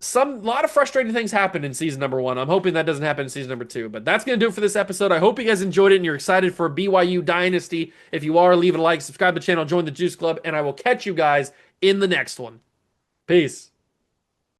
some lot of frustrating things happened in season number 1. I'm hoping that doesn't happen in season number 2. But that's gonna do it for this episode. I hope you guys enjoyed it and you're excited for BYU Dynasty. If you are, leave it a like, subscribe to the channel, join the Juice Club, and I will catch you guys in the next one. Peace.